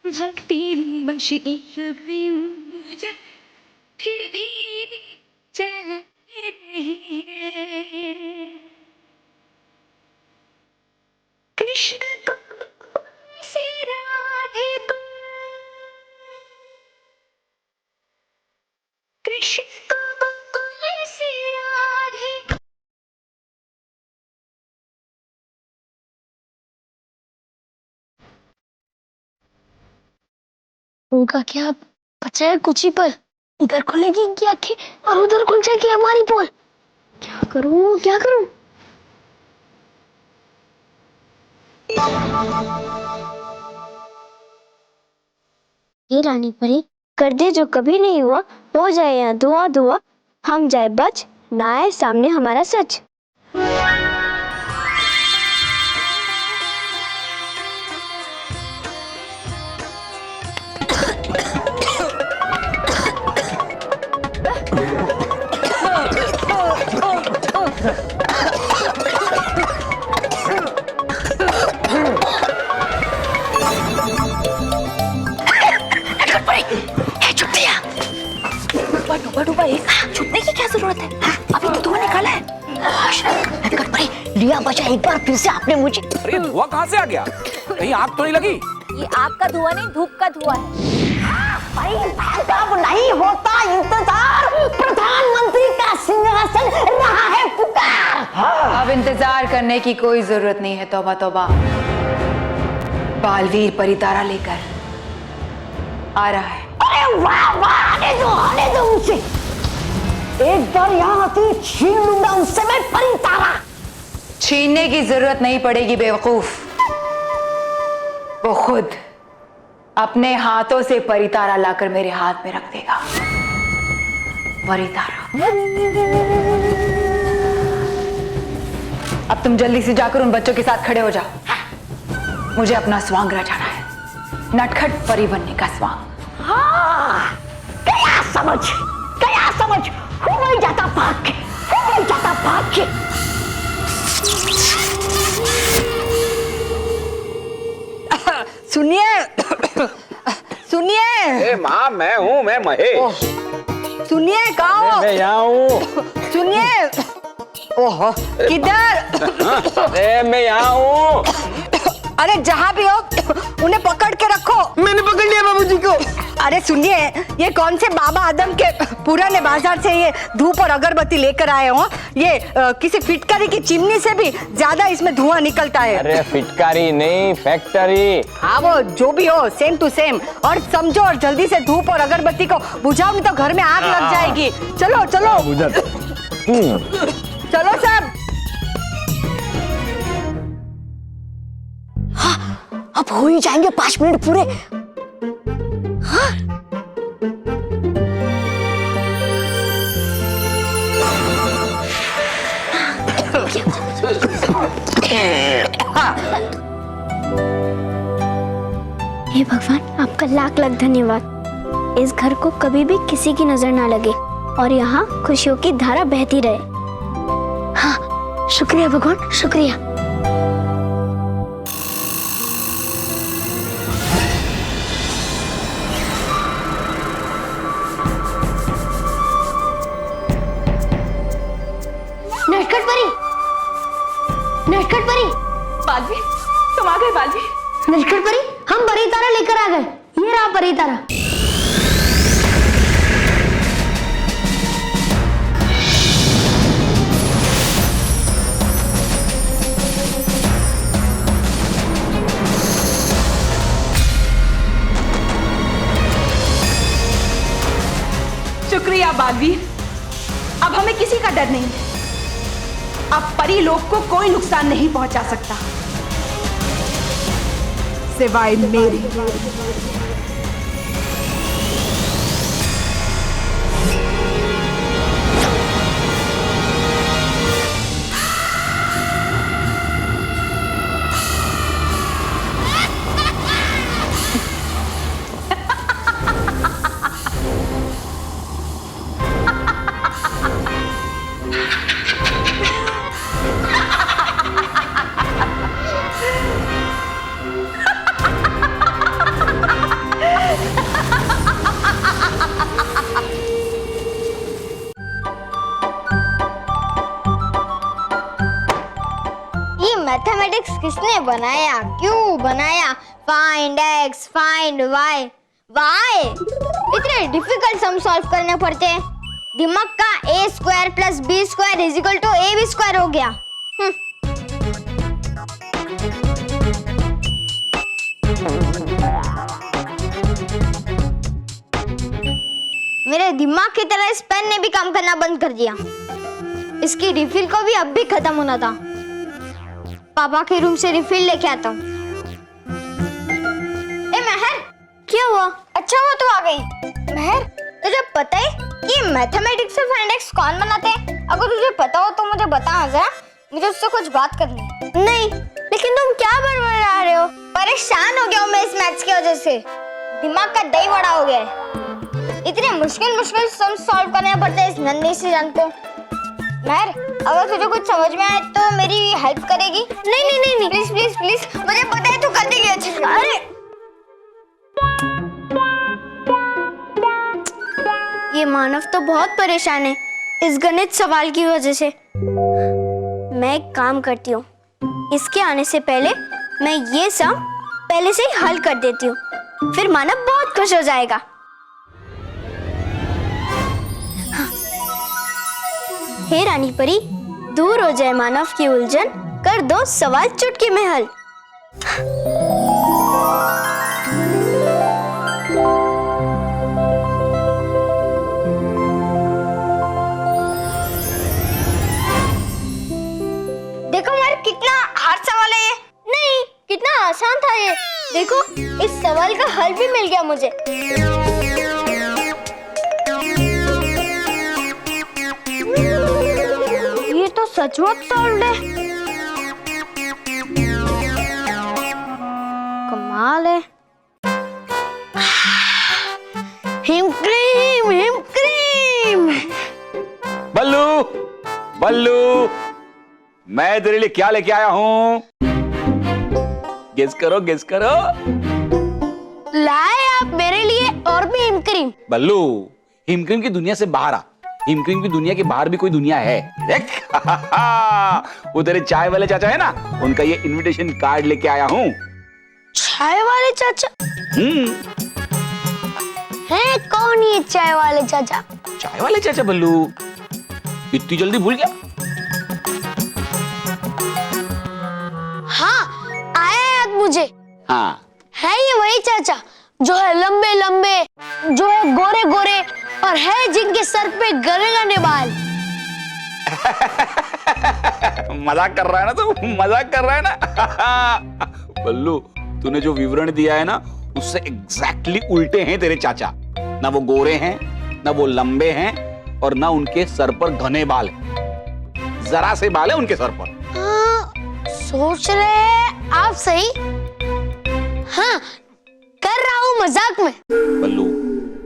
भक्ति बशी कभी मुझे फिर भी चाह रही है। कृष्ण को से राधे को, कृष्ण को से राधे। उनका क्या बचा है कुछ ही पल। इधर खुलेगी इनकी आंखें और उधर खुल जाएगी हमारी पोल। क्या करूं, क्या करूं? ये रानी परी, कर दे जो कभी नहीं हुआ, हो जाए यहाँ धुआं धुआं, हम जाए बच, ना आए सामने हमारा सच। छुपने की क्या जरूरत है? अभी तो धुआं निकाला है। लिया बचा, एक बार फिर से आपने मुझे। अरे धुआं कहाँ से आ गया? कहीं आग तो नहीं लगी? ये आग का धुआं नहीं, धूप का धुआं है। अब नहीं होता इंतजार, प्रधानमंत्री का सिंहासन रहा है अब इंतजार करने की कोई जरूरत नहीं है। तौबा तौबा, बालवीर परितारा लेकर आ रहा है। अरे वाह वाह, आने दो उसे। एक बार यहाँ आती छीन लूंगा उससे मैं परितारा। छीनने की जरूरत नहीं पड़ेगी बेवकूफ, वो खुद अपने हाथों से परितारा लाकर मेरे हाथ में रख देगा। परितारा, अब तुम जल्दी से जाकर उन बच्चों के साथ खड़े हो जाओ। मुझे अपना स्वांग रचाना है, नटखट परी बनने का स्वांग। हाँ, गया समझ, गया समझ। हो नहीं जाता भाग के, हो नहीं जाता भाग के। सुनिए, सुनिए। ए माँ, मैं हूँ, मैं महेश। सुनिए, कहाँ हो? मैं यहाँ हूँ। सुनिए। ओहो, किधर? ए मैं यहाँ हूँ। अरे जहाँ भी हो उन्हें पकड़ के रखो। मैंने पकड़ लिया बाबूजी को। अरे सुनिए, ये कौन से बाबा आदम के पुराने बाजार से ये धूप और अगरबत्ती लेकर आए हो? ये किसी फिटकारी की चिमनी से भी ज्यादा इसमें धुआं निकलता है। अरे फिटकारी नहीं, फैक्ट्री। हाँ वो जो भी हो, सेम टू सेम। और समझो और जल्दी से धूप और अगरबत्ती को बुझाओ, नहीं तो घर में आग लग जाएगी। चलो चलो चलो सब। हाँ, अब हो ही जाएंगे 5 मिनट पूरे। हाँ? हे भगवान, आपका लाख लाख धन्यवाद। इस घर को कभी भी किसी की नजर ना लगे और यहाँ खुशियों की धारा बहती रहे। हाँ, शुक्रिया भगवान, शुक्रिया। नटखट परी, नटखट परी। बालवीर, तुम आ गए बालवीर। नटखट परी, हम परितारा लेकर आ गए। ये रहा परितारा। शुक्रिया बालवीर, अब हमें किसी का डर नहीं है। अब परी लोग को कोई नुकसान नहीं पहुंचा सकता सिवाय मेरे। मैथमेटिक्स किसने बनाया, क्यों बनाया? Find x, find y. Why इतने डिफिकल्ट सम सॉल्व करने पड़ते हैं। दिमाग का a square plus b square is equal to ab square हो गया। मेरे दिमाग की तरह इस पेन ने भी काम करना बंद कर दिया। इसकी रिफिल को भी अब भी खत्म होना था। पापा के रूम से रिफिल लेके आता हूँ। ए महर, क्या हुआ? अच्छा हुआ तू आ गई। महर, तुझे पता है कि मैथमेटिक्स से फाइंड एक्स कौन बनाते हैं? अगर तुझे पता हो तो मुझे बता जरा, मुझे उससे कुछ बात करनी है। नहीं, लेकिन तुम क्या बड़बड़ा रहे हो? परेशान हो गया हूँ मैं इस मैथ्स की वजह से। दिमाग का दही बड़ा हो गया है। इतने मुश्किल मुश्किल सम सॉल्व करने पड़ते हैं इस नन्ही सी जान को। महर, अगर तुझे कुछ समझ में आए तो मेरी हेल्प करेगी? नहीं नहीं नहीं, प्लीज प्लीज प्लीज, मुझे पता है तू कर देगी अच्छे से। अरे ये मानव तो बहुत परेशान है इस गणित सवाल की वजह से। मैं एक काम करती हूँ, इसके आने से पहले मैं ये सब पहले से ही हल कर देती हूँ, फिर मानव बहुत खुश हो जाएगा। हे रानी परी, दूर हो जाए मानव की उलझन, कर दो सवाल चुटकी में हल। देखो यार कितना हार्ड सवाल है ये। नहीं, कितना आसान था ये। देखो इस सवाल का हल भी मिल गया मुझे। ये तो सचमुच सॉल्व है। कमाल है। Him cream. बल्लू, बल्लू, मैं तेरे लिए क्या लेके आया हूँ? गेस करो, गेस करो। लाए आप मेरे लिए और भी हिम क्रीम। बल्लू, हिम क्रीम की दुनिया से बाहर आ। हिम क्रीम की दुनिया के बाहर भी कोई दुनिया है, देख। वो तेरे चाय वाले चाचा है ना, उनका ये इनविटेशन कार्ड लेके आया हूँ। चाय वाले चाचा? है कौन ये चाय वाले चाचा? चाय वाले चाचा बल्लू, इतनी जल्दी भूल गया? हाँ, आया याद मुझे। हाँ, है ये वही चाचा जो है लंबे लंबे, जो है गोरे गोरे और है जिनके सर पे घने घने बाल। मजाक कर रहा है ना तू? मजाक कर रहा है ना? बल्लू, तूने जो विवरण दिया है ना, उससे एग्जैक्टली उल्टे हैं तेरे चाचा। ना वो गोरे हैं, ना वो लंबे हैं, और ना उनके सर पर घने बाल हैं। जरा से बाल है उनके सर पर। हाँ, सोच रहे हैं आप सही। हाँ, कर रहा हूँ मजाक में। बल्लू,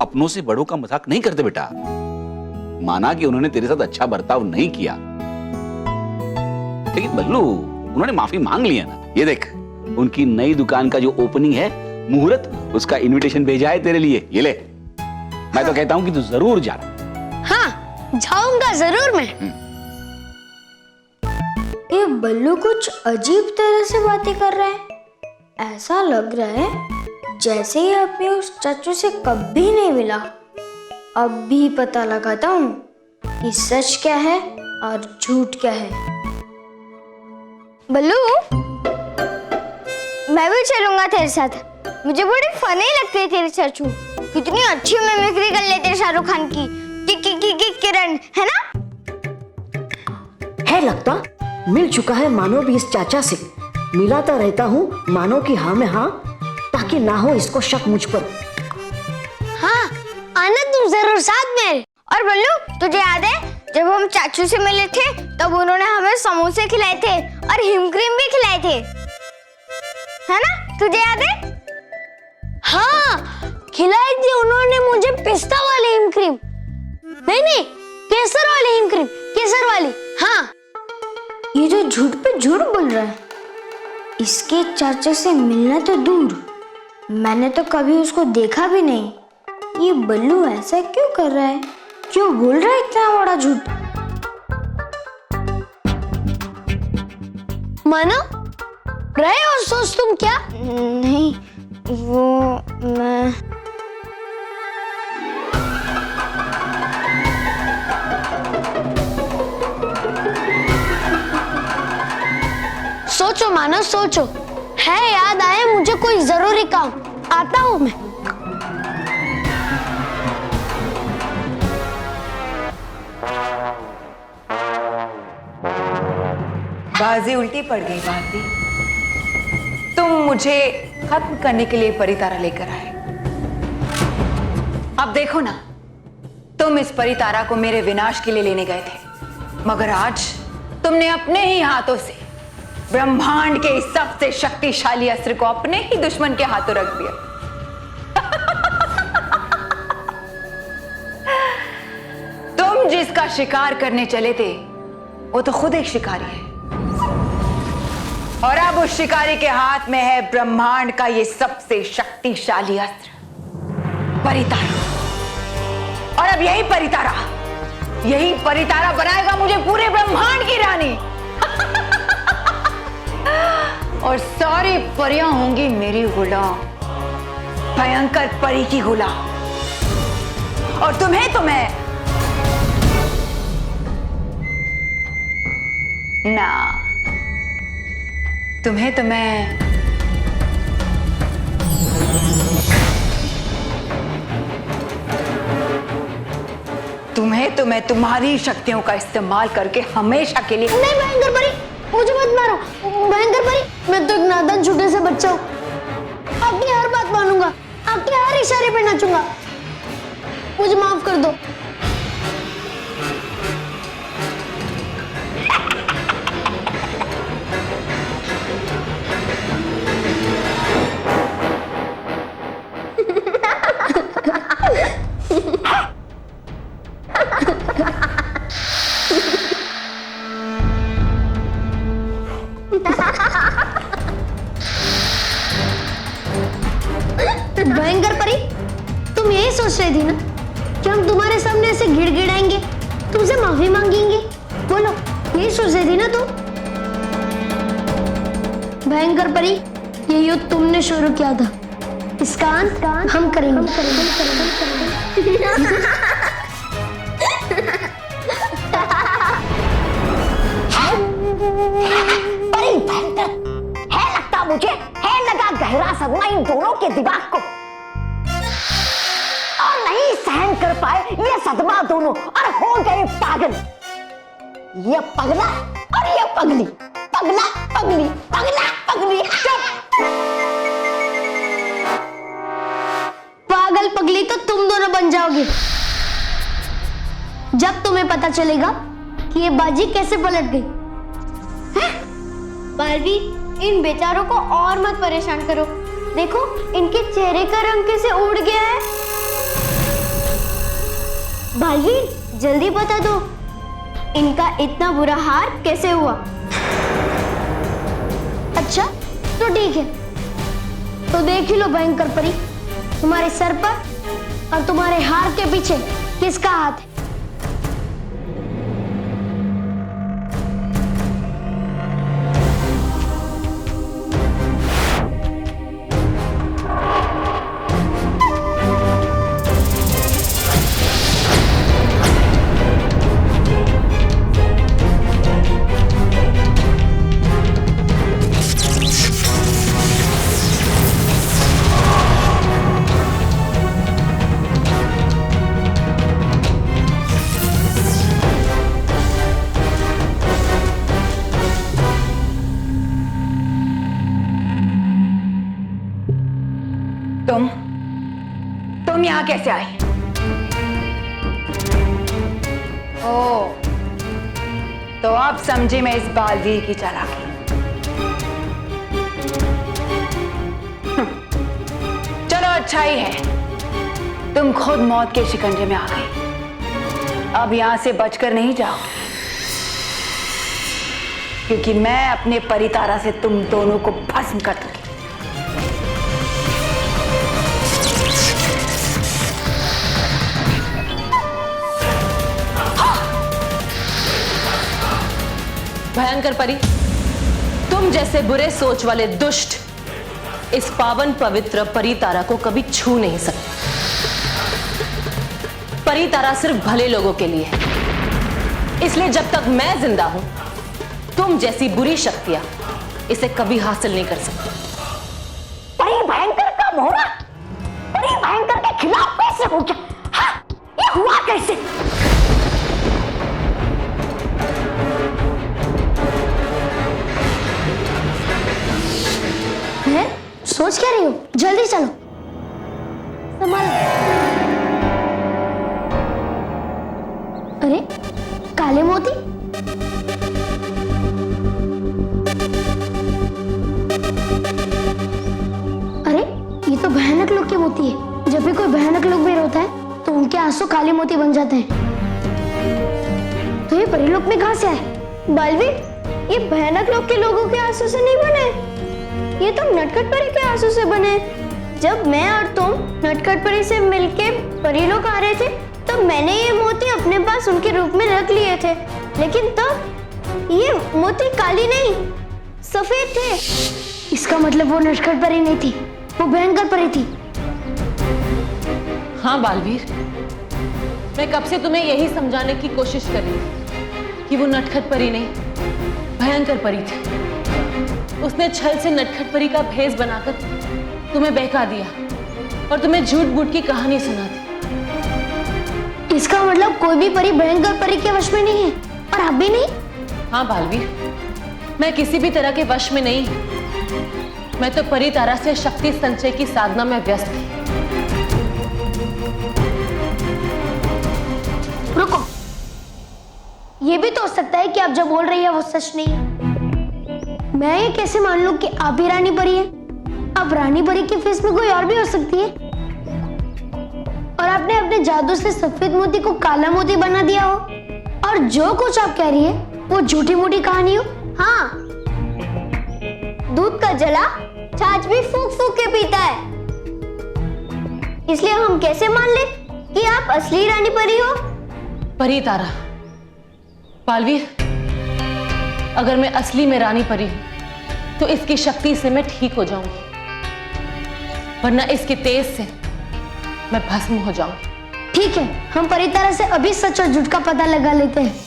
अपनों से बड़ों का मजाक नहीं करते बेटा। माना कि उन्होंने तेरे साथ अच्छा बर्ताव नहीं किया, लेकिन बल्लू उन्होंने माफी मांग लिया ना। ये देख, उनकी नई दुकान का जो ओपनिंग है, मुहूर्त, उसका इनविटेशन भेजा है तेरे लिए। ये ले। मैं तो कहता हूं कि तू जरूर जा। हाँ, जाऊंगा जरूर मैं। ये बल्लू कुछ अजीब तरह से बातें कर रहा है। ऐसा लग रहा है जैसे ही अपने उस चाचू से कभी नहीं मिला। अब भी पता लगाता हूँ कि सच क्या है और झूठ क्या है। बल्लू, मैं भी चलूंगा तेरे साथ। मुझे बड़ी फनी लगती है तेरे चाचू। कितनी अच्छी मिमिक्री कर लेते हैं शाहरुख खान की। किरण, है ना? है लगता मिल चुका है मानो भी इस चाचा से। मिलाता रहता हूँ मानो की हाँ में हाँ, ताकि ना हो इसको शक मुझ पर। हाँ, आना तुम जरूर साथ में। और बल्लू, तुझे याद है जब हम चाचू से मिले थे तब उन्होंने हमें समोसे खिलाए थे और हिम क्रीम भी खिलाए थे, है ना? तुझे याद है? हाँ, खिलाई थी उन्होंने मुझे पिस्ता वाली हिम क्रीम। नहीं, केसर वाली हिम क्रीम, केसर वाली। हाँ, ये जो झूठ पे झूठ बोल रहा है, इसके चाचा से मिलना तो दूर, मैंने तो कभी उसको देखा भी नहीं। ये बल्लू ऐसा क्यों कर रहा है? क्यों बोल रहा है इतना बड़ा झूठ? मानो रहे और सोच तुम क्या? नहीं, वो मैं सोचो मानो, सोचो। है याद आए मुझे कोई जरूरी काम। आता हूँ मैं। बाजी उल्टी पड़ गई भारती। तुम मुझे खत्म करने के लिए परितारा लेकर आए। अब देखो ना, तुम इस परितारा को मेरे विनाश के लिए लेने गए थे, मगर आज तुमने अपने ही हाथों से ब्रह्मांड के इस सबसे शक्तिशाली अस्त्र को अपने ही दुश्मन के हाथों रख दिया। तुम जिसका शिकार करने चले थे वो तो खुद एक शिकारी है, और अब उस शिकारी के हाथ में है ब्रह्मांड का ये सबसे शक्तिशाली अस्त्र, परितारा। और अब यही परितारा बनाएगा मुझे पूरे ब्रह्मांड की रानी। और सारी परियां होंगी मेरी गुलाम, भयंकर परी की गुलाम। और तुम्हें ना, तुम्हें तो मैं तुम्हारी शक्तियों का इस्तेमाल करके हमेशा के लिए। नहीं भयंकर परी, मुझे मत मारो। भयंकर परी, मैं तो एक नादान छोटे से बच्चा हूँ। आपकी हर बात मानूंगा, आपके हर इशारे पे नाचूंगा। मुझे माफ कर दो। भयंकर परी, तुम यही सोच रही थी ना कि हम तुम्हारे सामने ऐसे गिड़गिड़ाएंगे, तुमसे माफी मांगेंगे? बोलो, यही सोच रही थी ना तुम? भयंकर परी, ये युद्ध तुमने शुरू किया था, इसका अंत हम करेंगे। परी भयंकर है लगता मुझे, है लगा गहरा सदमा इन दोनों के दिमाग को, और नहीं सहन कर पाए ये सदमा दोनों और हो गए पागल। ये पगला और ये पगली, पगला पगली, पगला पगली। पागल पगली तो तुम दोनों बन जाओगे जब तुम्हें पता चलेगा कि ये बाजी कैसे पलट गई। बालवी, इन बेचारों को और मत परेशान करो। देखो, इनके चेहरे का रंग कैसे उड़ गया है। बालवी, जल्दी बता दो, इनका इतना बुरा हाल कैसे हुआ? अच्छा, तो ठीक है, तो देख ही लो भयंकर परी, तुम्हारे सर पर और तुम्हारे हार के पीछे किसका हाथ है। तुम यहाँ कैसे आई? ओ, तो अब समझी मैं इस बालवीर की चालाकी। चलो अच्छा ही है, तुम खुद मौत के शिकंजे में आ गई। अब यहां से बचकर नहीं जाओगे, क्योंकि मैं अपने परितारा से तुम दोनों को भस्म कर दूंगी। भयंकर परी, तुम जैसे बुरे सोच वाले दुष्ट इस पावन पवित्र परितारा को कभी छू नहीं सकते। परितारा सिर्फ भले लोगों के लिए है, इसलिए जब तक मैं जिंदा हूं, तुम जैसी बुरी शक्तियां इसे कभी हासिल नहीं कर सकती। परी भयंकर का मोहरा परी भयंकर के खिलाफ कैसे हो गया? हाँ, ये हुआ कैसे? सोच क्या रही हो? जल्दी चलो, संभालो। अरे काले मोती, अरे ये तो भयानक लोग के मोती है। जब भी कोई भयानक लोग भी रोता है तो उनके आंसू काले मोती बन जाते हैं। तो ये परी लोग में कहां से आए? बालवीर, ये भयानक लोग के लोगों के आंसू से नहीं बने, ये तो नटखट परी के आंसू से बने। जब मैं और तुम नटखट परी से मिलके परी लोग आ रहे थे, तब मैंने ये मोती अपने पास उनके रूप में रख लिए थे, लेकिन तब ये मोती काली नहीं सफेद थे। इसका मतलब वो नटखट परी नहीं थी, वो भयंकर परी थी। हाँ बालवीर, मैं कब से तुम्हें यही समझाने की कोशिश कर रही थी कि वो नटखट परी नहीं भयंकर परी थी। उसने छल से नटखट परी का भेष बनाकर तुम्हें बहका दिया और तुम्हें झूठ मूठ की कहानी सुना दी। इसका मतलब कोई भी परी भयंकर परी के वश में नहीं है और आप भी नहीं? हाँ बालवीर, मैं किसी भी तरह के वश में नहीं। मैं तो परी तारा से शक्ति संचय की साधना में व्यस्त थी। रुको, ये भी तो हो सकता है कि आप जो बोल रही है वो सच नहीं है। मैं ये कैसे मान लूं कि आप ही रानी परी हैं? अब रानी परी के फेस में कोई और भी हो सकती है और आपने अपने जादू से सफेद मोती को काला मोती बना दिया हो और जो कुछ आप कह रही है वो झूठी मूठी कहानी हो। हाँ, दूध का जला छाछ भी फूंक फूंक के पीता है, इसलिए हम कैसे मान ले कि आप असली रानी परी हो? परी तारा, बालवीर, अगर मैं असली में रानी परी हूं तो इसकी शक्ति से मैं ठीक हो जाऊंगी, वरना इसके तेज से मैं भस्म हो जाऊंगी। ठीक है, हम परी तारा से अभी सच और झूठ का पता लगा लेते हैं।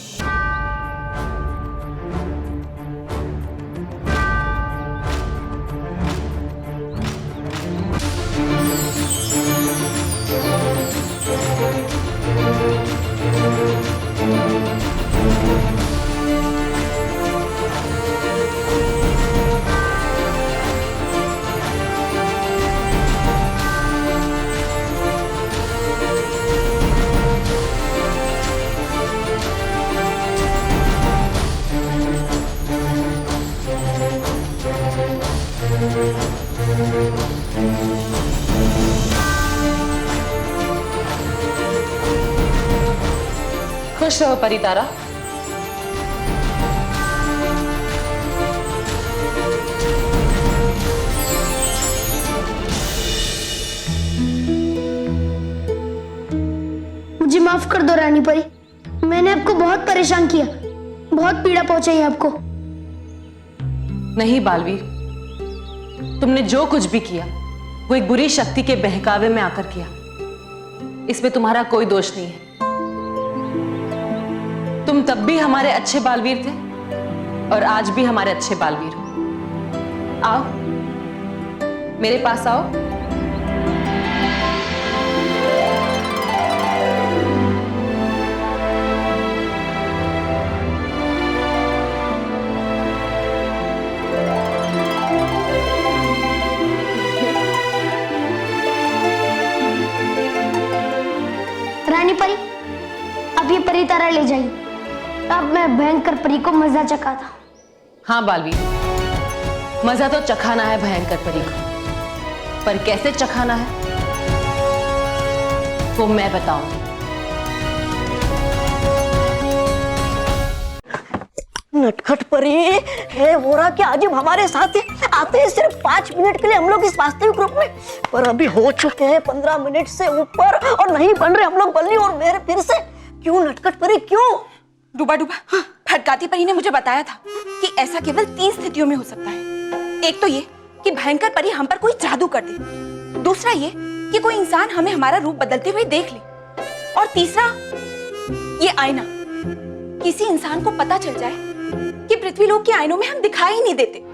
खुश रहो परी तारा। मुझे माफ कर दो रानी परी, मैंने आपको बहुत परेशान किया, बहुत पीड़ा पहुंचाई आपको। नहीं बालवीर, तुमने जो कुछ भी किया वो एक बुरी शक्ति के बहकावे में आकर किया। इसमें तुम्हारा कोई दोष नहीं है। तुम तब भी हमारे अच्छे बालवीर थे और आज भी हमारे अच्छे बालवीर हो। आओ, मेरे पास आओ। रानी परी, अब ये परी तारा ले जाइए। अब मैं भयंकर परी को मजा चखाता हूं। हाँ बालवीर, मजा तो चखाना है भयंकर परी को, पर कैसे चखाना है वो मैं बताऊंगी। नटखट परी, हे वोरा के अजीब हमारे साथ है। आते हैं सिर्फ 5 मिनट के लिए हम लोग इस वास्तविक रूप में, पर अभी हो चुके हैं 15 मिनट से ऊपर और नहीं बन रहे हम लोग बल्ली और मेरे फिर से। क्यों नटखट परी, क्यों? डूबा डूबा, भटकाती परी ने मुझे बताया था कि ऐसा केवल 3 स्थितियों में हो सकता है। एक तो ये कि भयंकर परी हम पर कोई जादू कर दे, दूसरा ये कि कोई इंसान हमें हमारा रूप बदलते हुए देख ले, और तीसरा ये आईना, किसी इंसान को पता चल जाए कि पृथ्वीलोक के आईनों में हम दिखाई ही नहीं देते।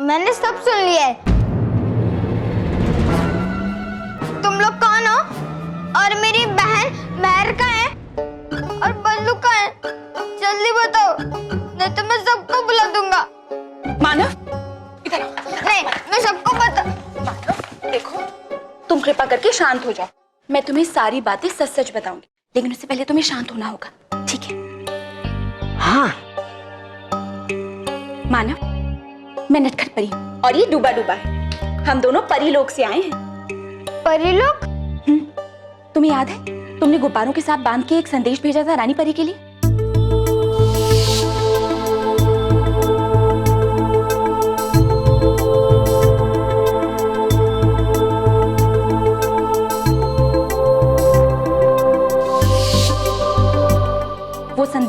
मैंने सब सुन लिया है। तुम लोग कौन हो और मेरी बहन महर कहाँ है और बल्लू कहाँ है? जल्दी बताओ, नहीं तो मैं सबको बुला दूंगा। मानव, इधर आओ। नहीं, मैं सबको बता। मानव, देखो, तुम कृपा करके शांत हो जाओ। मैं तुम्हें सारी बातें सच सच बताऊंगी, लेकिन उससे पहले तुम्हें शांत होना होगा, ठीक है? हाँ। मानव, मैं नटखट परी हूँ और ये डूबा डूबा है। हम दोनों परीलोक से आए हैं। परीलोक? तुम्हें याद है, तुमने गुब्बारों के साथ बांध के एक संदेश भेजा था रानी परी के लिए?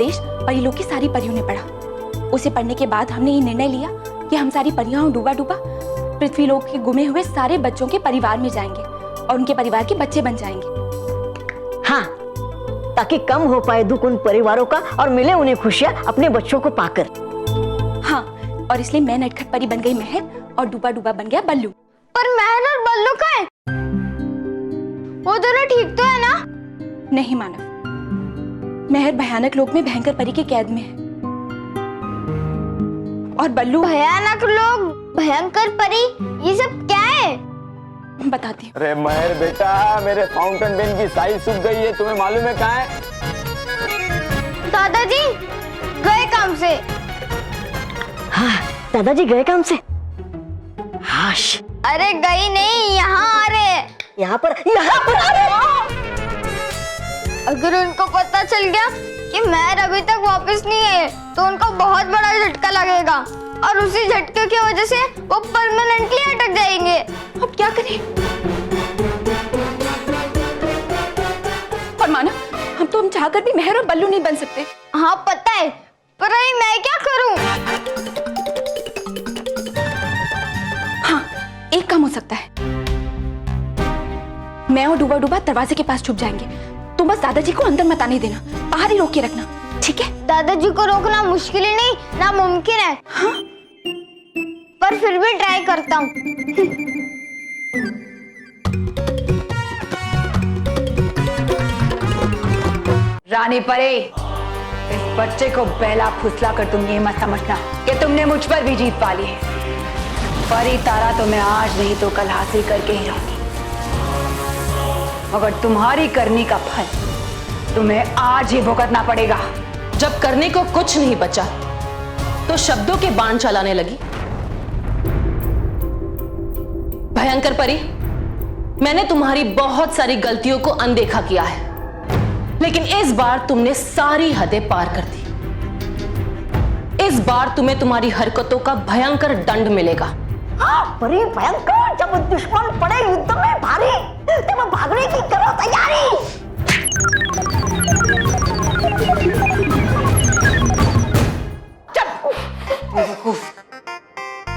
संदेश परिलोक की सारी परियों ने पढ़ा। उसे पढ़ने के बाद हमने ये निर्णय लिया कि हम सारी परियां और डूबा डूबा पृथ्वीलोक के गुमे हुए सारे बच्चों के परिवार में जाएंगे और उनके परिवार के बच्चे बन जाएंगे। हाँ, ताकि कम हो पाए दुख उन परिवारों का और मिले उन्हें खुशियां अपने बच्चों को पाकर। हाँ, और इसलिए मैं नटखट परी बन गई महर और डूबा डूबा बन गया बल्लू। पर महर और बल्लू का है? वो दोनों ठीक तो है ना? नहीं मानव, महर भयानक लोक में भयंकर परी के कैद में है और बल्लू भयानक लोग, भयंकर परी, ये सब क्या है? बताती हूँ। अरे महर बेटा, मेरे फाउंटेन पेन की साइज सूख गई है, तुम्हें मालूम है कहाँ है? दादाजी गए काम से। हाँ, दादाजी गए काम से। हाश, अरे गई नहीं, यहाँ आ रहे। यहाँ पर आ रहे। अगर उनको पता चल गया कि महर अभी तक वापस नहीं है तो उनको बहुत बड़ा झटका लगेगा और उसी झटके की वजह से वो परमानेंटली अटक जाएंगे। अब क्या करें? और माना, हम चाहकर भी महर और बल्लू नहीं बन सकते। हाँ पता है, पर अभी मैं क्या करूं? हाँ, एक काम हो सकता है। मैं और डूबा डूबा दरवाजे के पास छुप जाएंगे। तुम बस दादाजी को अंदर मत आने देना, बाहर ही रोक के रखना, ठीक है? दादाजी को रोकना मुश्किल ही नहीं, नामुमकिन है। हाँ? पर फिर भी ट्राई करता हूँ। रानी परी, इस बच्चे को बहला फुसला कर तुम ये मत समझना कि तुमने मुझ पर भी जीत पा ली है। परी तारा तो मैं आज नहीं तो कल हासिल करके ही रहूंगी, मगर तुम्हारी करनी का फल तुम्हें आज ही भुगतना पड़ेगा। जब करने को कुछ नहीं बचा तो शब्दों के बाण चलाने लगी। भयंकर परी, मैंने तुम्हारी बहुत सारी गलतियों को अनदेखा किया है, लेकिन इस बार तुमने सारी हदें पार कर दी। इस बार तुम्हें तुम्हारी हरकतों का भयंकर दंड मिलेगा। हाँ, परी भयंकर, जब दुश्मन पड़े युद्ध में भारी, तब भागने की करो तैयारी।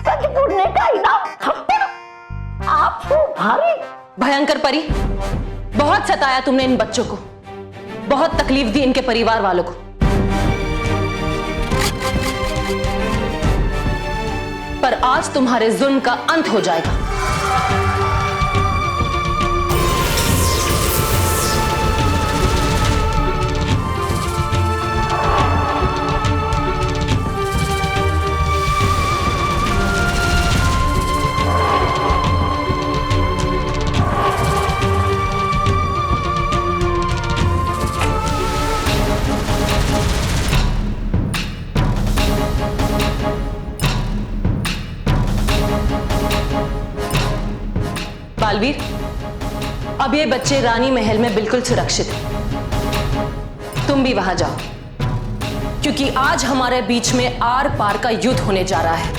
सच बोलने का इनाम थप्पड़ आपको भारी। भयंकर परी, बहुत सताया तुमने इन बच्चों को, बहुत तकलीफ दी इनके परिवार वालों को, पर आज तुम्हारे जुल्म का अंत हो जाएगा। बालवीर, अब ये बच्चे रानी महल में बिल्कुल सुरक्षित हैं। तुम भी वहां जाओ, क्योंकि आज हमारे बीच में आर पार का युद्ध होने जा रहा है।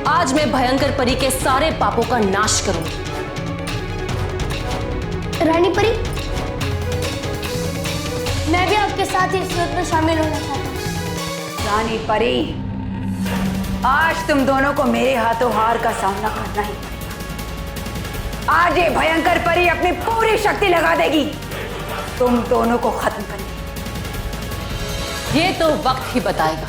आज मैं भयंकर परी के सारे पापों का नाश करूंगी। रानी परी, मैं भी आपके साथ इस युद्ध में शामिल होना चाहता हूँ। रानी परी, आज तुम दोनों को मेरे हाथों हार का सामना करना ही। आज ये भयंकर परी अपनी पूरी शक्ति लगा देगी तुम दोनों को खत्म करने। ये तो वक्त ही बताएगा।